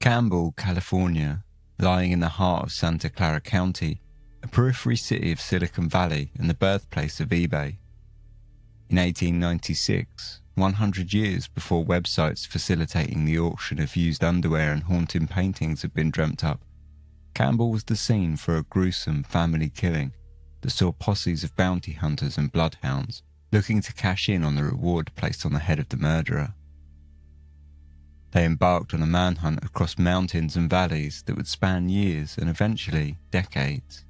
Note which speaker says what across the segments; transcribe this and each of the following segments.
Speaker 1: Campbell, California, lying in the heart of Santa Clara County, a periphery city of Silicon Valley and the birthplace of eBay. In 1896, 100 years before websites facilitating the auction of used underwear and haunting paintings had been dreamt up, Campbell was the scene for a gruesome family killing that saw posses of bounty hunters and bloodhounds looking to cash in on the reward placed on the head of the murderer. They embarked on a manhunt across mountains and valleys that would span years and eventually decades.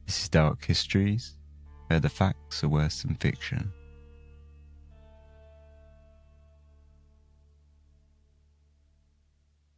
Speaker 1: This is Dark Histories, where the facts are worse than fiction.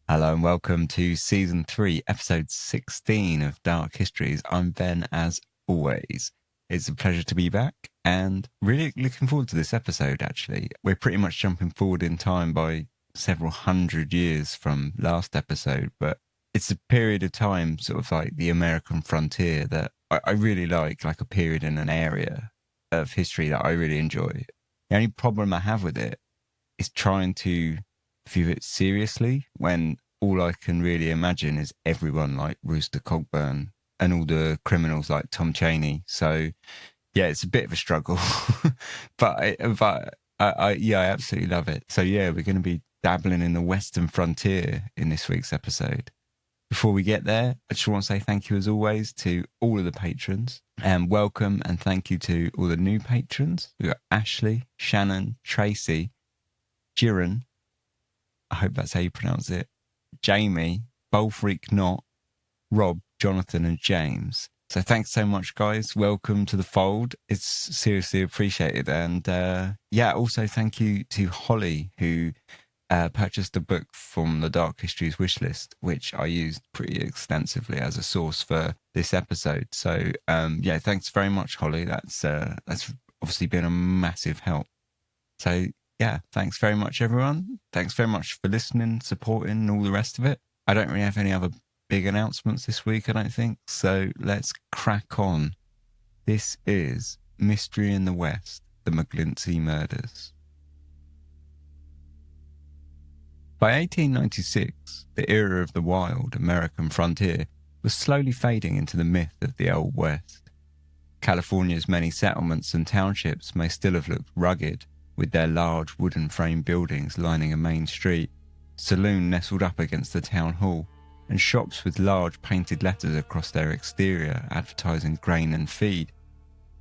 Speaker 1: Hello and welcome to Season 3, Episode 16 of Dark Histories. I'm Ben, as always. It's a pleasure to be back and really looking forward to this episode, actually. We're pretty much jumping forward in time by several hundred years from last episode, but it's a period of time, sort of like the American frontier, that I really like a period in an area of history that I really enjoy. The only problem I have with it is trying to view it seriously when all I can really imagine is everyone like Rooster Cogburn and all the criminals like Tom Chaney. So yeah, it's a bit of a struggle, but I absolutely love it. So yeah, we're going to be dabbling in the Western frontier in this week's episode. Before we get there, I just want to say thank you as always to all of the patrons, and welcome and thank you to all the new patrons. We've got Ashley, Shannon, Tracy, Jiren, I hope that's how you pronounce it, Jamie, Bolfreak Knott, Rob, Jonathan and James. So thanks so much, guys. Welcome to the fold. It's seriously appreciated. And also thank you to Holly, who purchased a book from the Dark Histories wishlist, which I used pretty extensively as a source for this episode. So thanks very much, Holly. That's obviously been a massive help. So yeah, thanks very much, everyone. Thanks very much for listening, supporting, and all the rest of it. I don't really have any other big announcements this week, I don't think. So let's crack on. This is Mystery in the West, the McGlinchey murders. By 1896, the era of the wild American frontier was slowly fading into the myth of the Old West. California's many settlements and townships may still have looked rugged, with their large wooden frame buildings lining a main street, saloon nestled up against the town hall, and shops with large painted letters across their exterior advertising grain and feed.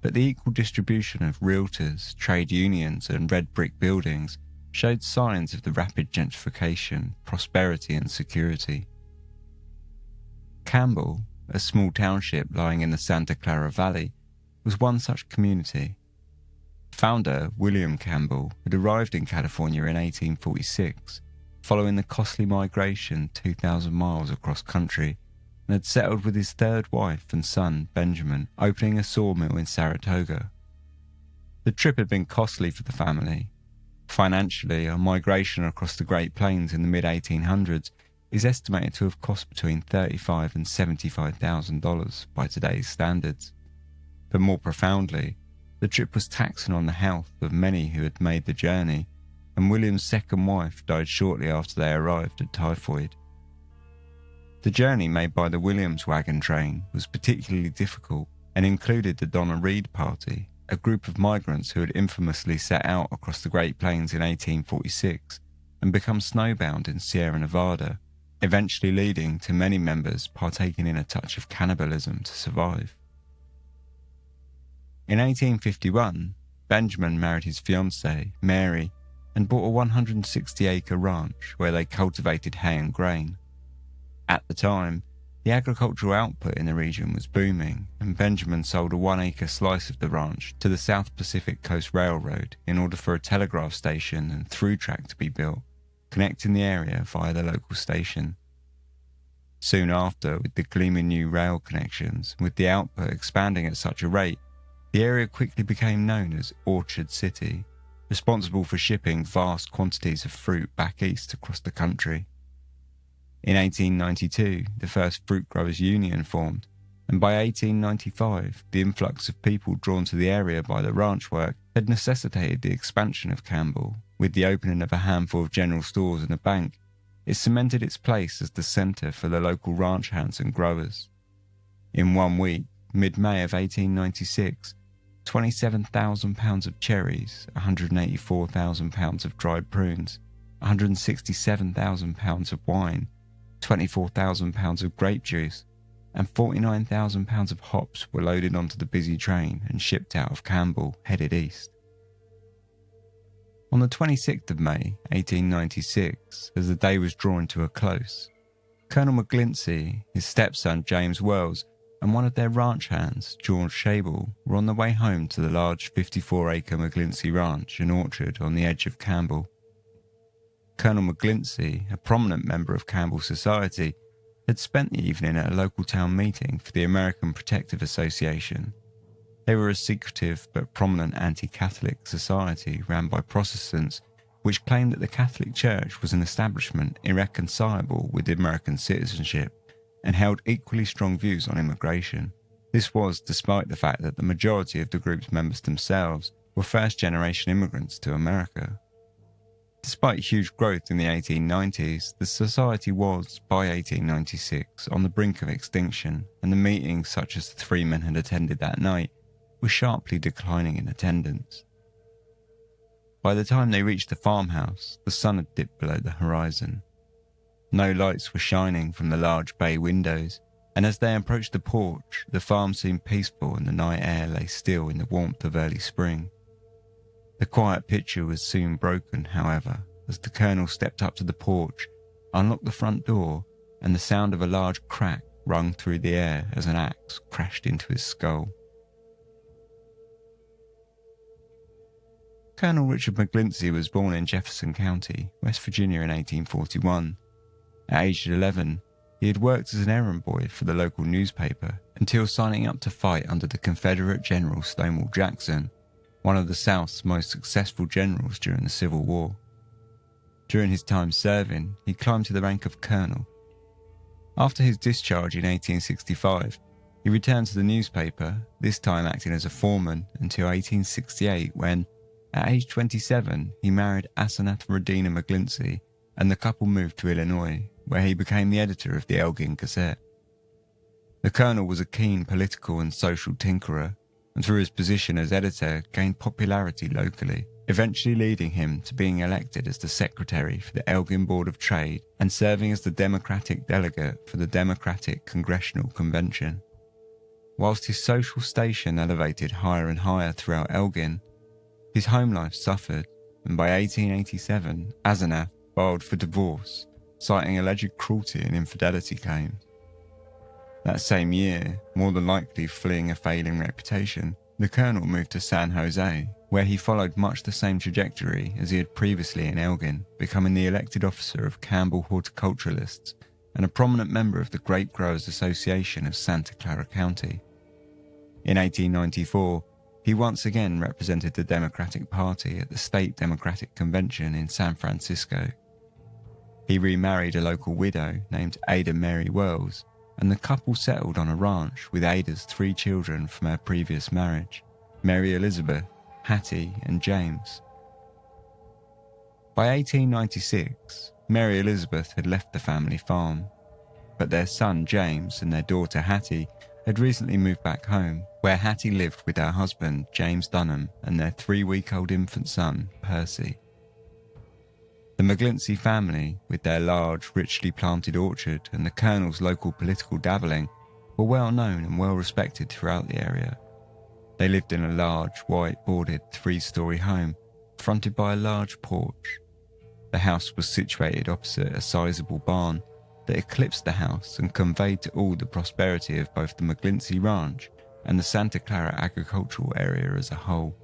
Speaker 1: But the equal distribution of realtors, trade unions and red brick buildings showed signs of the rapid gentrification, prosperity and security. Campbell, a small township lying in the Santa Clara Valley, was one such community. Founder William Campbell had arrived in California in 1846, following the costly migration 2,000 miles across country, and had settled with his third wife and son, Benjamin, opening a sawmill in Saratoga. The trip had been costly for the family. Financially, a migration across the Great Plains in the mid-1800s is estimated to have cost between $35,000 and $75,000 by today's standards. But more profoundly, the trip was taxing on the health of many who had made the journey, and William's second wife died shortly after they arrived at typhoid. The journey made by the Williams wagon train was particularly difficult and included the Donna Reed Party, a group of migrants who had infamously set out across the Great Plains in 1846 and become snowbound in Sierra Nevada, eventually leading to many members partaking in a touch of cannibalism to survive. In 1851, Benjamin married his fiancée, Mary, and bought a 160-acre ranch where they cultivated hay and grain. At the time, the agricultural output in the region was booming, and Benjamin sold a 1-acre slice of the ranch to the South Pacific Coast Railroad in order for a telegraph station and through track to be built, connecting the area via the local station. Soon after, with the gleaming new rail connections, with the output expanding at such a rate, the area quickly became known as Orchard City, responsible for shipping vast quantities of fruit back east across the country. In 1892, the first Fruit Growers Union formed, and by 1895, the influx of people drawn to the area by the ranch work had necessitated the expansion of Campbell, with the opening of a handful of general stores and a bank, it cemented its place as the centre for the local ranch hands and growers. In 1 week, mid-May of 1896, 27,000 pounds of cherries, 184,000 pounds of dried prunes, 167,000 pounds of wine, 24,000 pounds of grape juice, and 49,000 pounds of hops were loaded onto the busy train and shipped out of Campbell, headed east. On the 26th of May, 1896, as the day was drawing to a close, Colonel Mcglinchey, his stepson James Wells, and one of their ranch hands, George Schabel, were on the way home to the large 54-acre Mcglinchey ranch and orchard on the edge of Campbell. Colonel Mcglinchey, a prominent member of Campbell society, had spent the evening at a local town meeting for the American Protective Association. They were a secretive but prominent anti-Catholic society ran by Protestants, which claimed that the Catholic Church was an establishment irreconcilable with American citizenship and held equally strong views on immigration. This was despite the fact that the majority of the group's members themselves were first-generation immigrants to America. Despite huge growth in the 1890s, the society was, by 1896, on the brink of extinction, and the meetings such as the three men had attended that night were sharply declining in attendance. By the time they reached the farmhouse, the sun had dipped below the horizon. No lights were shining from the large bay windows, and as they approached the porch, the farm seemed peaceful and the night air lay still in the warmth of early spring. The quiet picture was soon broken, however, as the colonel stepped up to the porch, unlocked the front door, and the sound of a large crack rung through the air as an axe crashed into his skull. Colonel Richard Mcglinchey was born in Jefferson County, West Virginia in 1841. At age 11, he had worked as an errand boy for the local newspaper until signing up to fight under the Confederate General Stonewall Jackson, one of the South's most successful generals during the Civil War. During his time serving, he climbed to the rank of colonel. After his discharge in 1865, he returned to the newspaper, this time acting as a foreman, until 1868 when, at age 27, he married Asenath Redina Mcglinchey, and the couple moved to Illinois, where he became the editor of the Elgin Gazette. The colonel was a keen political and social tinkerer, and through his position as editor gained popularity locally, eventually leading him to being elected as the secretary for the Elgin Board of Trade and serving as the Democratic delegate for the Democratic Congressional Convention. Whilst his social station elevated higher and higher throughout Elgin, his home life suffered, and by 1887, Asenath filed for divorce, citing alleged cruelty and infidelity claims. That same year, more than likely fleeing a failing reputation, the colonel moved to San Jose, where he followed much the same trajectory as he had previously in Elgin, becoming the elected officer of Campbell Horticulturalists and a prominent member of the Grape Growers Association of Santa Clara County. In 1894, he once again represented the Democratic Party at the State Democratic Convention in San Francisco. He remarried a local widow named Ada Mary Wells, and the couple settled on a ranch with Ada's 3 children from her previous marriage, Mary Elizabeth, Hattie, and James. By 1896, Mary Elizabeth had left the family farm, but their son James and their daughter Hattie had recently moved back home, where Hattie lived with her husband James Dunham and their 3-week-old infant son Percy. The Mcglinchey family, with their large, richly planted orchard and the colonel's local political dabbling, were well known and well respected throughout the area. They lived in a large, white-boarded 3-story home, fronted by a large porch. The house was situated opposite a sizable barn that eclipsed the house and conveyed to all the prosperity of both the Mcglinchey ranch and the Santa Clara agricultural area as a whole.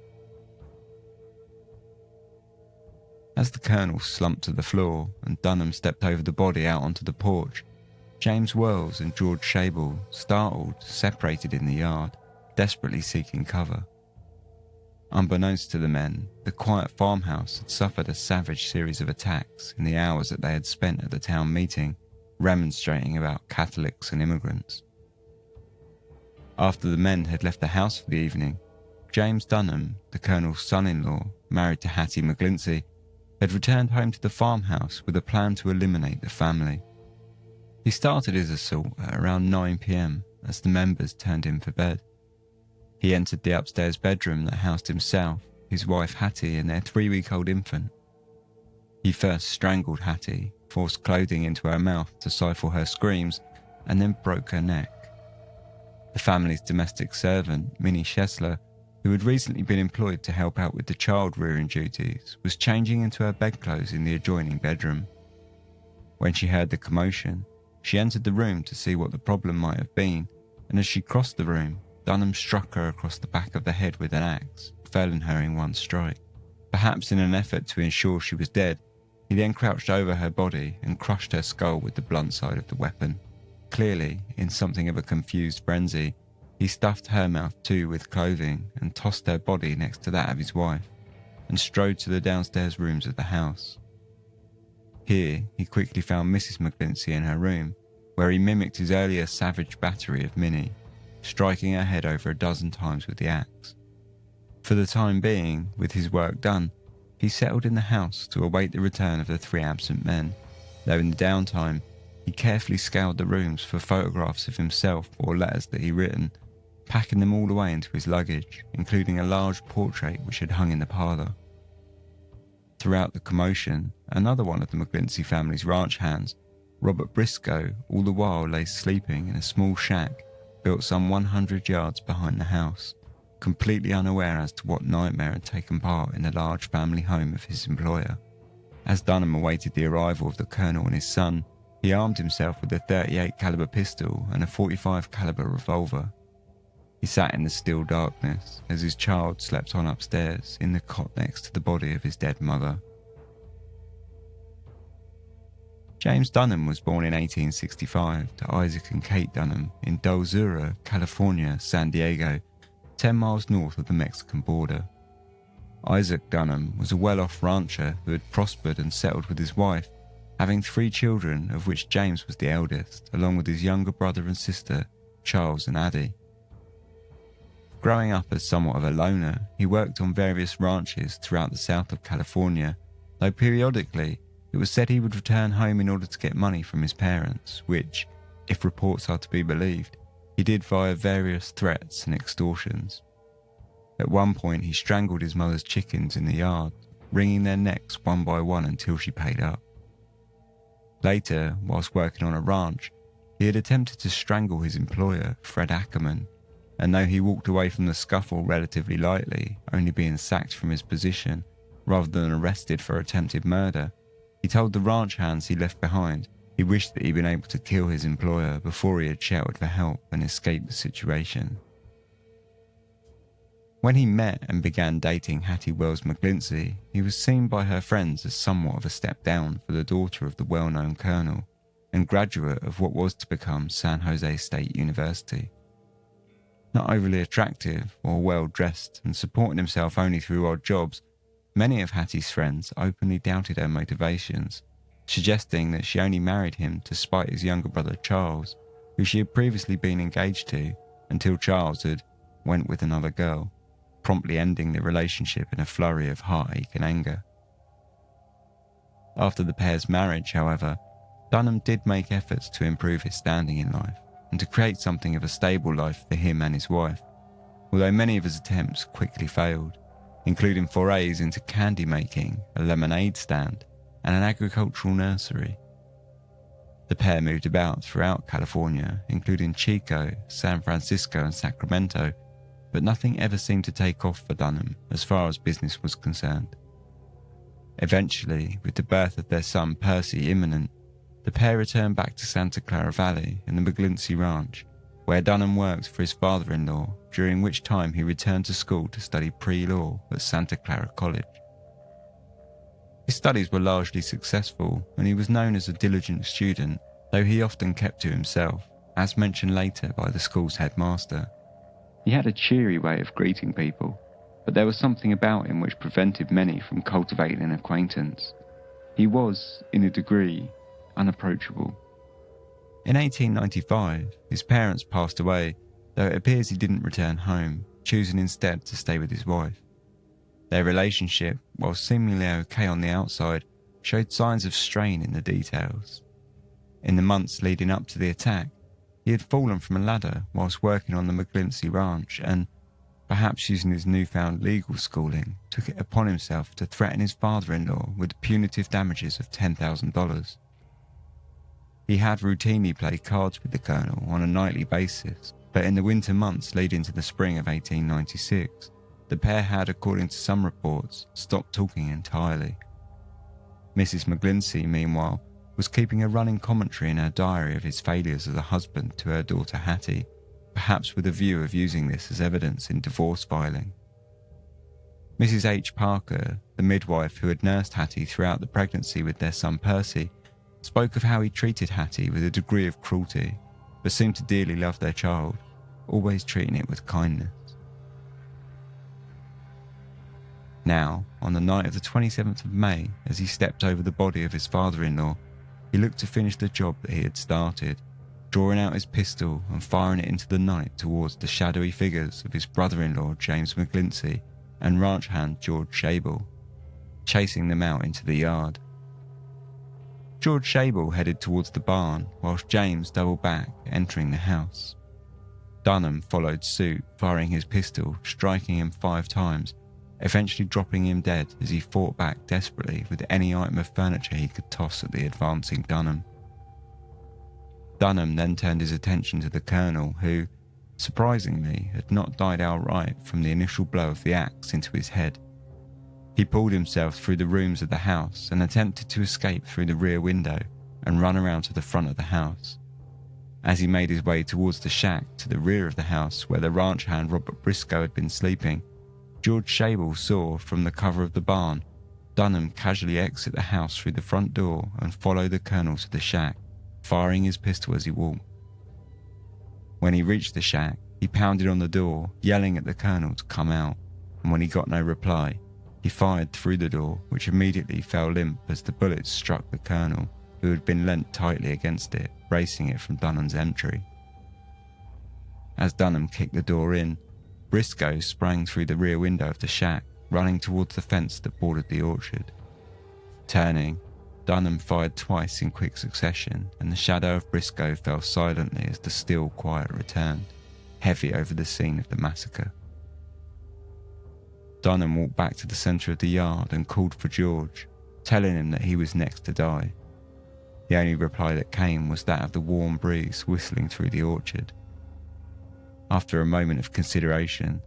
Speaker 1: As the colonel slumped to the floor and Dunham stepped over the body out onto the porch, James Wells and George Schabel, startled, separated in the yard, desperately seeking cover. Unbeknownst to the men, the quiet farmhouse had suffered a savage series of attacks in the hours that they had spent at the town meeting, remonstrating about Catholics and immigrants. After the men had left the house for the evening, James Dunham, the colonel's son-in-law, married to Hattie Mcglinchey, had returned home to the farmhouse with a plan to eliminate the family. He started his assault at around 9 p.m. as the members turned in for bed. He entered the upstairs bedroom that housed himself, his wife Hattie and their 3-week-old infant. He first strangled Hattie, forced clothing into her mouth to stifle her screams, and then broke her neck. The family's domestic servant, Minnie Schessler, who had recently been employed to help out with the child rearing duties, was changing into her bedclothes in the adjoining bedroom. When she heard the commotion, she entered the room to see what the problem might have been, and as she crossed the room, Dunham struck her across the back of the head with an axe, felling her in one strike. Perhaps in an effort to ensure she was dead, he then crouched over her body and crushed her skull with the blunt side of the weapon. Clearly, in something of a confused frenzy, he stuffed her mouth too with clothing and tossed her body next to that of his wife, and strode to the downstairs rooms of the house. Here, he quickly found Mrs. Mcglinchey in her room, where he mimicked his earlier savage battery of Minnie, striking her head over a dozen times with the axe. For the time being, with his work done, he settled in the house to await the return of the 3 absent men, though in the downtime, he carefully scoured the rooms for photographs of himself or letters that he'd written, packing them all away into his luggage, including a large portrait which had hung in the parlour. Throughout the commotion, another one of the McGlinchey family's ranch hands, Robert Briscoe, all the while lay sleeping in a small shack built some 100 yards behind the house, completely unaware as to what nightmare had taken part in the large family home of his employer. As Dunham awaited the arrival of the colonel and his son, he armed himself with a .38 caliber pistol and a .45 caliber revolver. He sat in the still darkness as his child slept on upstairs in the cot next to the body of his dead mother. James Dunham was born in 1865 to Isaac and Kate Dunham in Dulzura, California, San Diego, 10 miles north of the Mexican border. Isaac Dunham was a well-off rancher who had prospered and settled with his wife, having 3 children, of which James was the eldest, along with his younger brother and sister, Charles and Addie. Growing up as somewhat of a loner, he worked on various ranches throughout the south of California, though periodically it was said he would return home in order to get money from his parents, which, if reports are to be believed, he did via various threats and extortions. At one point he strangled his mother's chickens in the yard, wringing their necks one by one until she paid up. Later, whilst working on a ranch, he had attempted to strangle his employer, Fred Ackerman, and though he walked away from the scuffle relatively lightly, only being sacked from his position rather than arrested for attempted murder, he told the ranch hands he left behind he wished that he'd been able to kill his employer before he had shouted for help and escaped the situation. When he met and began dating Hattie Wells McGlinchey, he was seen by her friends as somewhat of a step down for the daughter of the well-known colonel and graduate of what was to become San Jose State University. Not overly attractive or well-dressed and supporting himself only through odd jobs, many of Hattie's friends openly doubted her motivations, suggesting that she only married him to spite his younger brother Charles, who she had previously been engaged to until Charles had went with another girl, promptly ending the relationship in a flurry of heartache and anger. After the pair's marriage, however, Dunham did make efforts to improve his standing in life and to create something of a stable life for him and his wife, although many of his attempts quickly failed, including forays into candy making, a lemonade stand, and an agricultural nursery. The pair moved about throughout California, including Chico, San Francisco, and Sacramento, but nothing ever seemed to take off for Dunham as far as business was concerned. Eventually, with the birth of their son Percy imminent, the pair returned back to Santa Clara Valley and the McGlinchey Ranch, where Dunham worked for his father-in-law, during which time he returned to school to study pre-law at Santa Clara College. His studies were largely successful, and he was known as a diligent student, though he often kept to himself, as mentioned later by the school's headmaster. He had a cheery way of greeting people, but there was something about him which prevented many from cultivating an acquaintance. He was, in a degree, unapproachable. In 1895, his parents passed away, though it appears he didn't return home, choosing instead to stay with his wife. Their relationship, while seemingly okay on the outside, showed signs of strain in the details. In the months leading up to the attack, he had fallen from a ladder whilst working on the McGlinchey ranch and, perhaps using his newfound legal schooling, took it upon himself to threaten his father-in-law with punitive damages of $10,000. He had routinely played cards with the colonel on a nightly basis, but in the winter months leading to the spring of 1896, the pair had, according to some reports, stopped talking entirely. Mrs. Mcglinchey, meanwhile, was keeping a running commentary in her diary of his failures as a husband to her daughter Hattie, perhaps with a view of using this as evidence in divorce filing. Mrs. H. Parker, the midwife who had nursed Hattie throughout the pregnancy with their son Percy, spoke of how he treated Hattie with a degree of cruelty, but seemed to dearly love their child, always treating it with kindness. Now, on the night of the 27th of May, as he stepped over the body of his father-in-law, he looked to finish the job that he had started, drawing out his pistol and firing it into the night towards the shadowy figures of his brother-in-law James McGlinchey and ranch hand George Schabel, chasing them out into the yard. George Schabel headed towards the barn, whilst James doubled back, entering the house. Dunham followed suit, firing his pistol, striking him 5 times, eventually dropping him dead as he fought back desperately with any item of furniture he could toss at the advancing Dunham. Dunham then turned his attention to the colonel, who, surprisingly, had not died outright from the initial blow of the axe into his head. He pulled himself through the rooms of the house and attempted to escape through the rear window and run around to the front of the house. As he made his way towards the shack to the rear of the house where the ranch hand Robert Briscoe had been sleeping, George Schabel saw, from the cover of the barn, Dunham casually exit the house through the front door and follow the colonel to the shack, firing his pistol as he walked. When he reached the shack, he pounded on the door, yelling at the colonel to come out, and when he got no reply, he fired through the door, which immediately fell limp as the bullets struck the colonel, who had been leant tightly against it, bracing it from Dunham's entry. As Dunham kicked the door in, Briscoe sprang through the rear window of the shack, running towards the fence that bordered the orchard. Turning, Dunham fired twice in quick succession, and the shadow of Briscoe fell silently as the still quiet returned, heavy over the scene of the massacre. Dunham walked back to the centre of the yard and called for George, telling him that he was next to die. The only reply that came was that of the warm breeze whistling through the orchard. After a moment of consideration,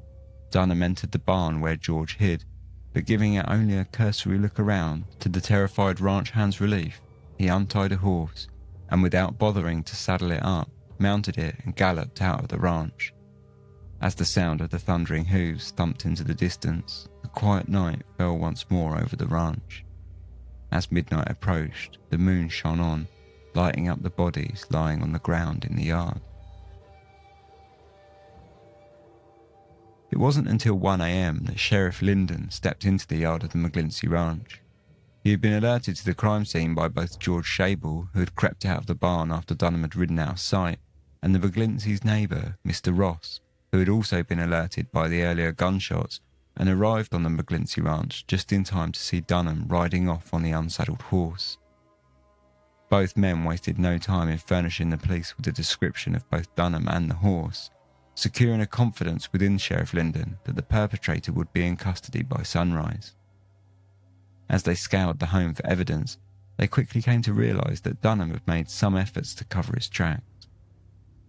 Speaker 1: Dunham entered the barn where George hid, but giving it only a cursory look around, to the terrified ranch hand's relief, he untied a horse and, without bothering to saddle it up, mounted it and galloped out of the ranch. As the sound of the thundering hooves thumped into the distance, the quiet night fell once more over the ranch. As midnight approached, the moon shone on, lighting up the bodies lying on the ground in the yard. It wasn't until 1 a.m. that Sheriff Linden stepped into the yard of the Mcglinchey ranch. He had been alerted to the crime scene by both George Schabel, who had crept out of the barn after Dunham had ridden out of sight, and the Mcglinchey's neighbour, Mr. Ross, who had also been alerted by the earlier gunshots and arrived on the Mcglinchey ranch just in time to see Dunham riding off on the unsaddled horse. Both men wasted no time in furnishing the police with a description of both Dunham and the horse, securing a confidence within Sheriff Linden that the perpetrator would be in custody by sunrise. As they scoured the home for evidence, they quickly came to realise that Dunham had made some efforts to cover his tracks.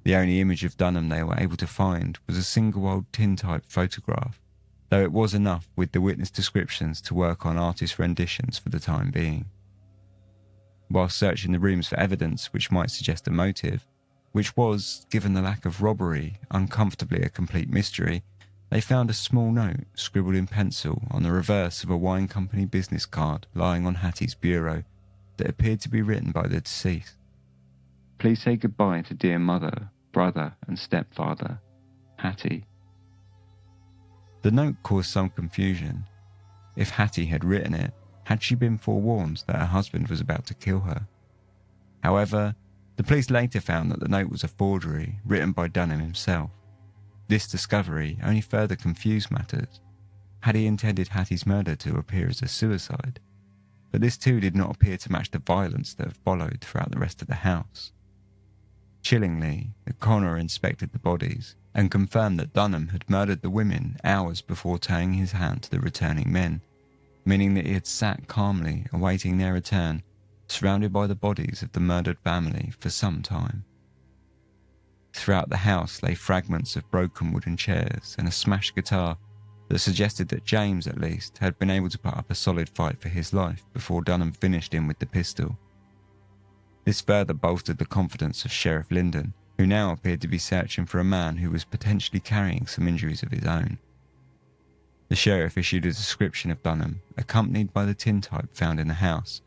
Speaker 1: The only image of Dunham they were able to find was a single old tintype photograph, though it was enough with the witness descriptions to work on artist renditions for the time being. While searching the rooms for evidence which might suggest a motive, which was, given the lack of robbery, uncomfortably a complete mystery, they found a small note scribbled in pencil on the reverse of a wine company business card lying on Hattie's bureau that appeared to be written by the deceased. "Please say goodbye to dear mother, brother and stepfather, Hattie." The note caused some confusion. If Hattie had written it, had she been forewarned that her husband was about to kill her? However, the police later found that the note was a forgery written by Dunham himself. This discovery only further confused matters. had he intended Hattie's murder to appear as a suicide, but this too did not appear to match the violence that had followed throughout the rest of the house. Chillingly, the coroner inspected the bodies and confirmed that Dunham had murdered the women hours before turning his hand to the returning men, meaning that he had sat calmly awaiting their return, surrounded by the bodies of the murdered family for some time. Throughout the house lay fragments of broken wooden chairs and a smashed guitar that suggested that James, at least, had been able to put up a solid fight for his life before Dunham finished him with the pistol. This further bolstered the confidence of Sheriff Linden, who now appeared to be searching for a man who was potentially carrying some injuries of his own. The sheriff issued a description of Dunham, accompanied by the tintype found in the house,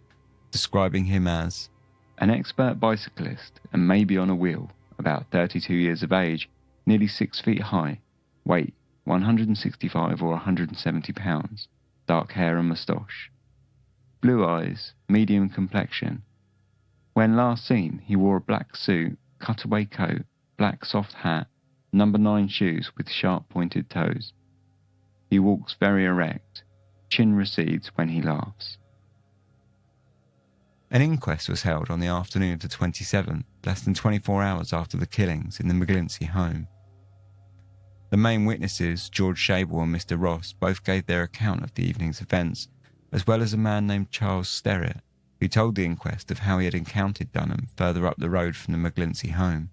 Speaker 1: describing him as an expert bicyclist and maybe on a wheel, about 32 years of age, nearly 6 feet high, weight 165 or 170 pounds, dark hair and moustache. Blue eyes, medium complexion. When last seen, he wore a black suit, cutaway coat, black soft hat, number 9 shoes with sharp pointed toes. He walks very erect, chin recedes when he laughs. An inquest was held on the afternoon of the 27th, less than 24 hours after the killings in the Mcglinchey home. The main witnesses, George Schabel and Mr. Ross, both gave their account of the evening's events, as well as a man named Charles Sterrett, who told the inquest of how he had encountered Dunham further up the road from the Mcglinchey home.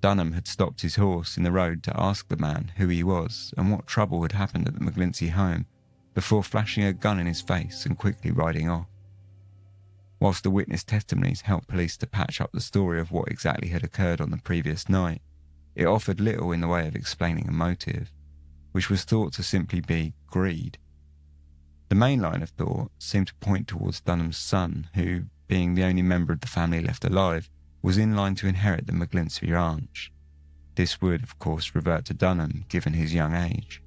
Speaker 1: Dunham had stopped his horse in the road to ask the man who he was and what trouble had happened at the Mcglinchey home, before flashing a gun in his face and quickly riding off. Whilst the witness testimonies helped police to patch up the story of what exactly had occurred on the previous night, it offered little in the way of explaining a motive, which was thought to simply be greed. The main line of thought seemed to point towards Dunham's son, who, being the only member of the family left alive, was in line to inherit the McGlinchey ranch. This would, of course, revert to Dunham, given his young age.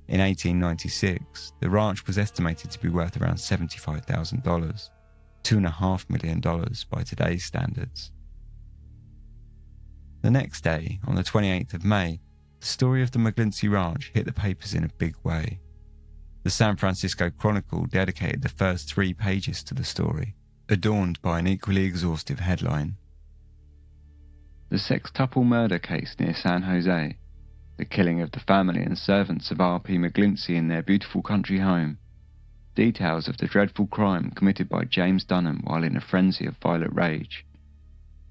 Speaker 1: In 1896, the ranch was estimated to be worth around $75,000, $2.5 million by today's standards. The next day, on the 28th of May, the story of the Mcglinchey ranch hit the papers in a big way. The San Francisco Chronicle dedicated the first 3 pages to the story, adorned by an equally exhaustive headline. The Sextuple murder case near San Jose, the killing of the family and servants of R.P. Mcglinchey in their beautiful country home, details of the dreadful crime committed by James Dunham while in a frenzy of violent rage.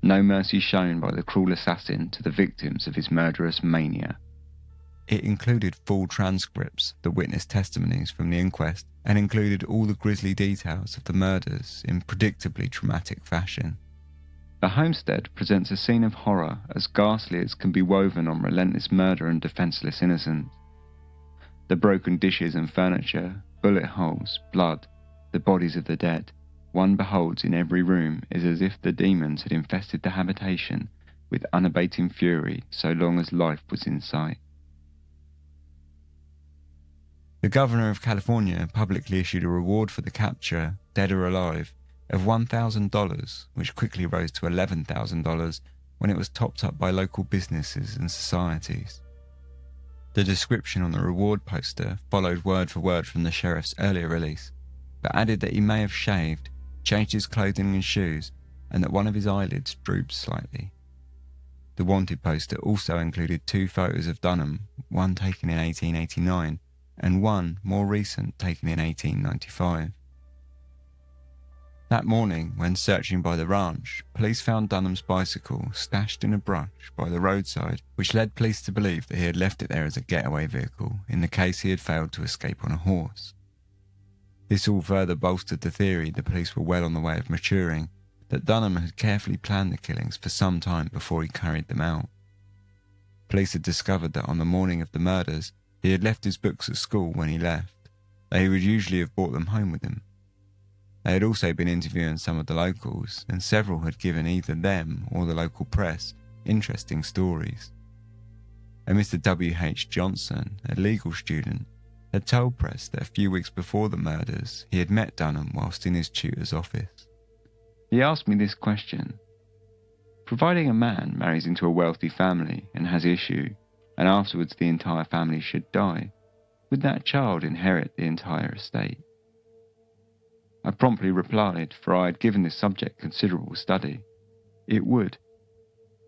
Speaker 1: No mercy shown by the cruel assassin to the victims of his murderous mania. It included full transcripts of the witness testimonies from the inquest and included all the grisly details of the murders in predictably dramatic fashion. The homestead presents a scene of horror as ghastly as can be woven on relentless murder and defenceless innocence. The broken dishes and furniture, bullet holes, blood, the bodies of the dead, one beholds in every room is as if the demons had infested the habitation with unabating fury so long as life was in sight. The governor of California publicly issued a reward for the capture, dead or alive, of $1,000, which quickly rose to $11,000 when it was topped up by local businesses and societies. The description on the reward poster followed word for word from the sheriff's earlier release, but added that he may have shaved, changed his clothing and shoes, and that one of his eyelids drooped slightly. The wanted poster also included 2 photos of Dunham, one taken in 1889 and one, more recent, taken in 1895. That morning, when searching by the ranch, police found Dunham's bicycle stashed in a brush by the roadside, which led police to believe that he had left it there as a getaway vehicle in the case he had failed to escape on a horse. This all further bolstered the theory the police were well on the way of maturing, that Dunham had carefully planned the killings for some time before he carried them out. Police had discovered that on the morning of the murders, he had left his books at school when he left, though he would usually have brought them home with him. They had also been interviewing some of the locals, and several had given either them or the local press interesting stories. And Mr. W.H. Johnson, a legal student, had told press that a few weeks before the murders he had met Dunham whilst in his tutor's office. He asked me this question: providing a man marries into a wealthy family and has issue, and afterwards the entire family should die, would that child inherit the entire estate? I promptly replied, for I had given this subject considerable study. It would.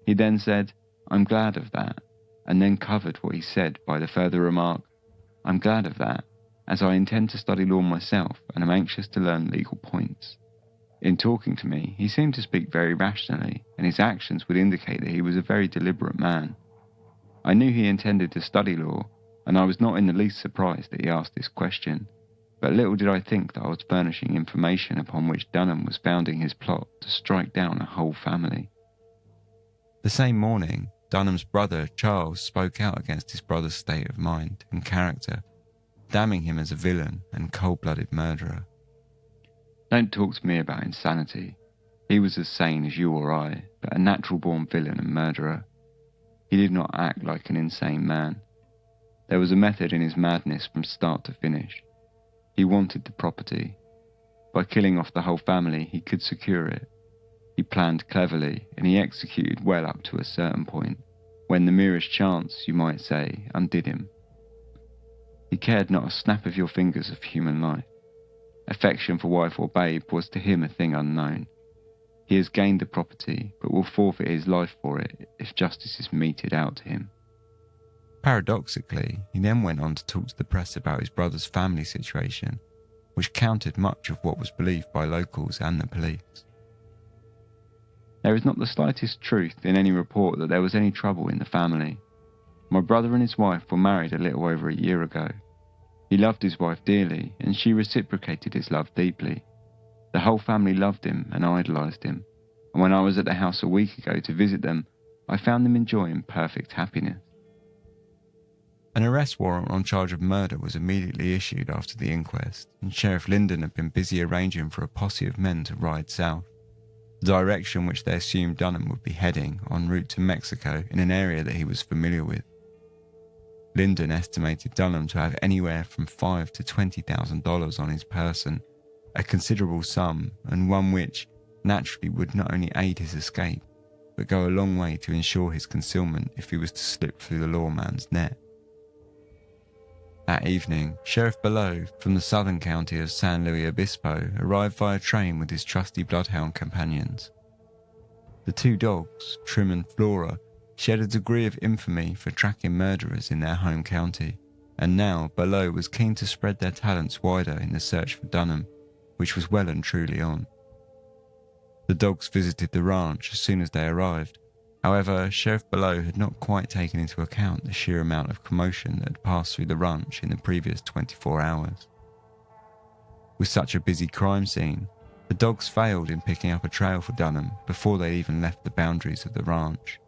Speaker 1: He then said, I'm glad of that, and then covered what he said by the further remark, I'm glad of that, as I intend to study law myself and am anxious to learn legal points. In talking to me, he seemed to speak very rationally, and his actions would indicate that he was a very deliberate man. I knew he intended to study law, and I was not in the least surprised that he asked this question, but little did I think that I was furnishing information upon which Dunham was founding his plot to strike down a whole family. The same morning, Dunham's brother Charles spoke out against his brother's state of mind and character, damning him as a villain and cold-blooded murderer. Don't talk to me about insanity. He was as sane as you or I, but a natural-born villain and murderer. He did not act like an insane man. There was a method in his madness from start to finish. He wanted the property. By killing off the whole family, he could secure it. He planned cleverly, and he executed well up to a certain point, when the merest chance, you might say, undid him. He cared not a snap of your fingers of human life. Affection for wife or babe was to him a thing unknown. He has gained the property, but will forfeit his life for it if justice is meted out to him. Paradoxically, he then went on to talk to the press about his brother's family situation, which countered much of what was believed by locals and the police. There is not the slightest truth in any report that there was any trouble in the family. My brother and his wife were married a little over a year ago. He loved his wife dearly, and she reciprocated his love deeply. The whole family loved him and idolised him, and when I was at the house a week ago to visit them, I found them enjoying perfect happiness. An arrest warrant on charge of murder was immediately issued after the inquest, and Sheriff Linden had been busy arranging for a posse of men to ride south, the direction which they assumed Dunham would be heading en route to Mexico in an area that he was familiar with. Linden estimated Dunham to have anywhere from $5,000 to $20,000 on his person, a considerable sum, and one which naturally would not only aid his escape, but go a long way to ensure his concealment if he was to slip through the lawman's net. That evening, Sheriff Below from the southern county of San Luis Obispo arrived via train with his trusty bloodhound companions. The two dogs, Trim and Flora, shared a degree of infamy for tracking murderers in their home county, and now Below was keen to spread their talents wider in the search for Dunham, which was well and truly on. The dogs visited the ranch as soon as they arrived. However, Sheriff Below had not quite taken into account the sheer amount of commotion that had passed through the ranch in the previous 24 hours. With such a busy crime scene, the dogs failed in picking up a trail for Dunham before they even left the boundaries of the ranch.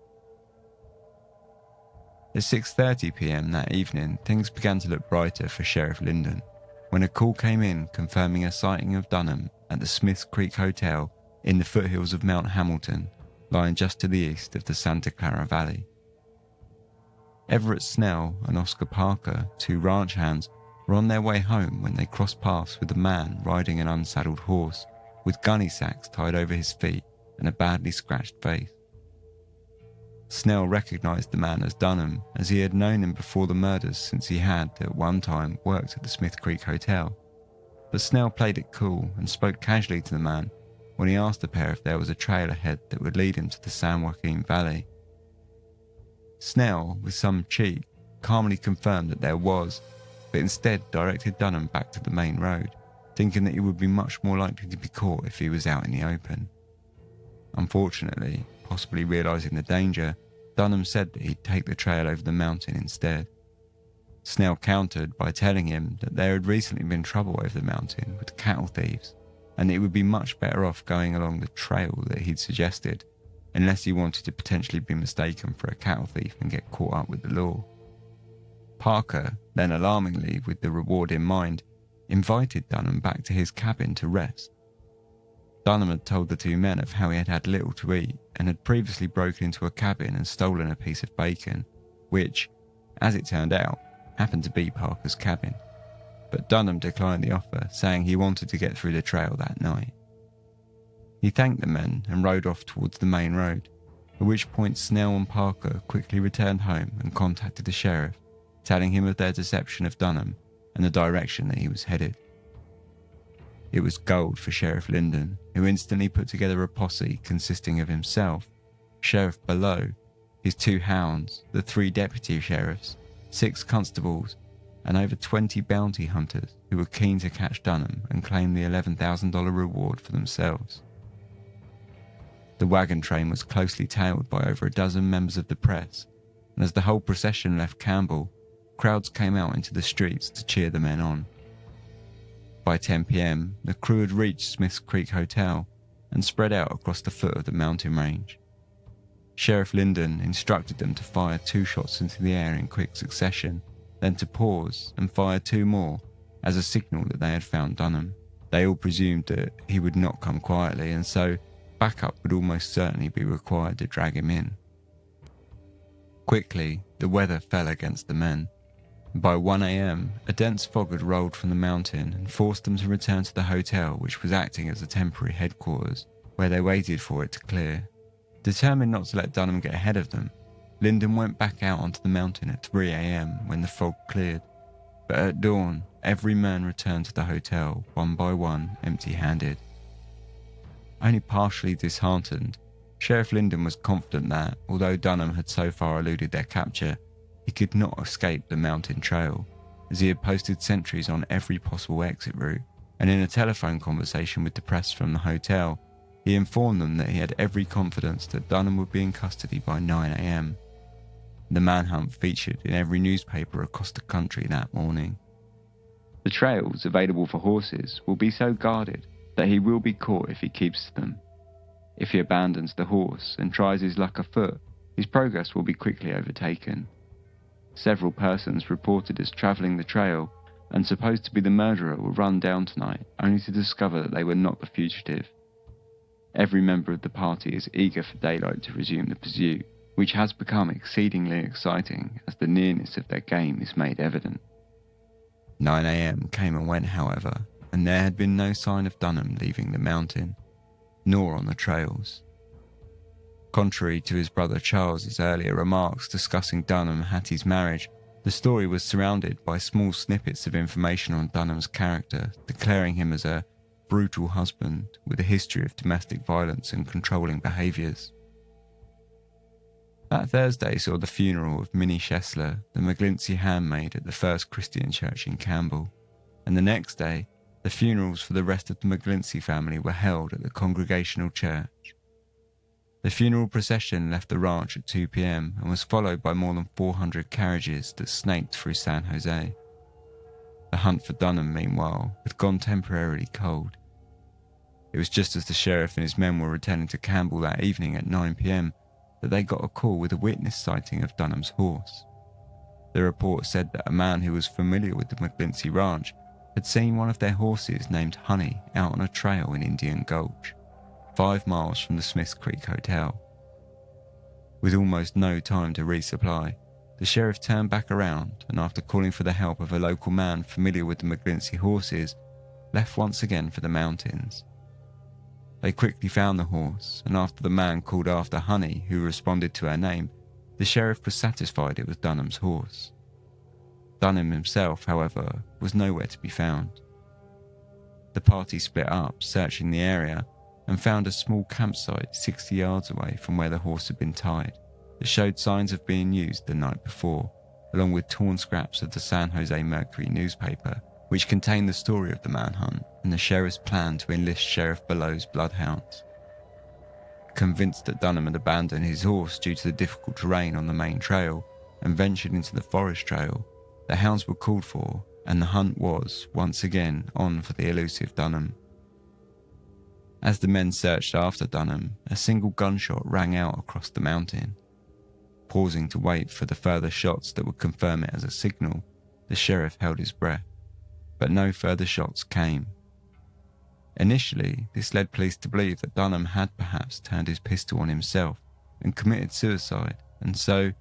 Speaker 1: At 6:30 p.m. that evening, things began to look brighter for Sheriff Linden, when a call came in confirming a sighting of Dunham at the Smiths Creek Hotel in the foothills of Mount Hamilton, lying just to the east of the Santa Clara Valley. Everett Snell and Oscar Parker, two ranch hands, were on their way home when they crossed paths with a man riding an unsaddled horse, with gunny sacks tied over his feet and a badly scratched face. Snell recognised the man as Dunham, as he had known him before the murders since he had, at one time, worked at the Smith Creek Hotel. But Snell played it cool and spoke casually to the man when he asked the pair if there was a trail ahead that would lead him to the San Joaquin Valley. Snell, with some cheek, calmly confirmed that there was, but instead directed Dunham back to the main road, thinking that he would be much more likely to be caught if he was out in the open. Unfortunately, possibly realising the danger, Dunham said that he'd take the trail over the mountain instead. Snell countered by telling him that there had recently been trouble over the mountain with cattle thieves, and that he would be much better off going along the trail that he'd suggested, unless he wanted to potentially be mistaken for a cattle thief and get caught up with the law. Parker, then alarmingly with the reward in mind, invited Dunham back to his cabin to rest. Dunham had told the two men of how he had had little to eat and had previously broken into a cabin and stolen a piece of bacon, which, as it turned out, happened to be Parker's cabin. But Dunham declined the offer, saying he wanted to get through the trail that night. He thanked the men and rode off towards the main road, at which point Snell and Parker quickly returned home and contacted the sheriff, telling him of their deception of Dunham and the direction that he was headed. It was gold for Sheriff Lyndon, who instantly put together a posse consisting of himself, Sheriff Below, his 2 hounds, the 3 deputy sheriffs, 6 constables, and over 20 bounty hunters who were keen to catch Dunham and claim the $11,000 reward for themselves. The wagon train was closely tailed by over a dozen members of the press, and as the whole procession left Campbell, crowds came out into the streets to cheer the men on. By 10 p.m, the crew had reached Smith's Creek Hotel and spread out across the foot of the mountain range. Sheriff Lyndon instructed them to fire 2 shots into the air in quick succession, then to pause and fire 2 more as a signal that they had found Dunham. They all presumed that he would not come quietly, and so backup would almost certainly be required to drag him in. Quickly, the weather fell against the men. By 1 a.m, a dense fog had rolled from the mountain and forced them to return to the hotel, which was acting as a temporary headquarters, where they waited for it to clear. Determined not to let Dunham get ahead of them, Lyndon went back out onto the mountain at 3 a.m. when the fog cleared. But at dawn, every man returned to the hotel, one by one, empty-handed. Only partially disheartened, Sheriff Lyndon was confident that, although Dunham had so far eluded their capture, he could not escape the mountain trail, as he had posted sentries on every possible exit route, and in a telephone conversation with the press from the hotel, he informed them that he had every confidence that Dunham would be in custody by 9 a.m. The manhunt featured in every newspaper across the country that morning. The trails available for horses will be so guarded that he will be caught if he keeps to them. If he abandons the horse and tries his luck afoot, his progress will be quickly overtaken. Several persons reported as travelling the trail and supposed to be the murderer will run down tonight, only to discover that they were not the fugitive. Every member of the party is eager for daylight to resume the pursuit, which has become exceedingly exciting as the nearness of their game is made evident. 9 a.m. came and went, however, and there had been no sign of Dunham leaving the mountain, nor on the trails. Contrary to his brother Charles's earlier remarks discussing Dunham and Hattie's marriage, the story was surrounded by small snippets of information on Dunham's character, declaring him as a brutal husband with a history of domestic violence and controlling behaviours. That Thursday saw the funeral of Minnie Schessler, the Mcglinchey handmaid at the First Christian Church in Campbell, and the next day, the funerals for the rest of the Mcglinchey family were held at the Congregational Church. The funeral procession left the ranch at 2 p.m. and was followed by more than 400 carriages that snaked through San Jose. The hunt for Dunham, meanwhile, had gone temporarily cold. It was just as the sheriff and his men were returning to Campbell that evening at 9 p.m. that they got a call with a witness sighting of Dunham's horse. The report said that a man who was familiar with the Mcglinchey ranch had seen one of their horses named Honey out on a trail in Indian Gulch, 5 miles from the Smith's Creek Hotel. With almost no time to resupply, the sheriff turned back around and, after calling for the help of a local man familiar with the Mcglinchey horses, left once again for the mountains. They quickly found the horse, and after the man called after Honey, who responded to her name, the sheriff was satisfied it was Dunham's horse. Dunham himself, however, was nowhere to be found. The party split up, searching the area, and found a small campsite 60 yards away from where the horse had been tied that showed signs of being used the night before, along with torn scraps of the San Jose Mercury newspaper, which contained the story of the manhunt and the sheriff's plan to enlist Sheriff Below's bloodhounds. Convinced that Dunham had abandoned his horse due to the difficult terrain on the main trail and ventured into the forest trail, the hounds were called for, and the hunt was, once again, on for the elusive Dunham. As the men searched after Dunham, a single gunshot rang out across the mountain. Pausing to wait for the further shots that would confirm it as a signal, the sheriff held his breath, but no further shots came. Initially, this led police to believe that Dunham had perhaps turned his pistol on himself and committed suicide, and so,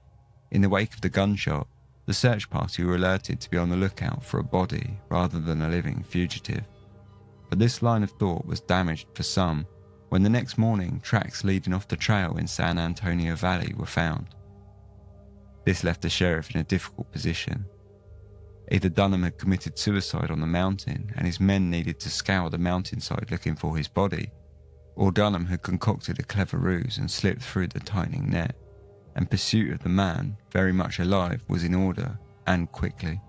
Speaker 1: in the wake of the gunshot, the search party were alerted to be on the lookout for a body rather than a living fugitive. But this line of thought was damaged for some when the next morning tracks leading off the trail in San Antonio Valley were found. This left the sheriff in a difficult position. Either Dunham had committed suicide on the mountain and his men needed to scour the mountainside looking for his body, or Dunham had concocted a clever ruse and slipped through the tightening net, and pursuit of the man, very much alive, was in order, and quickly.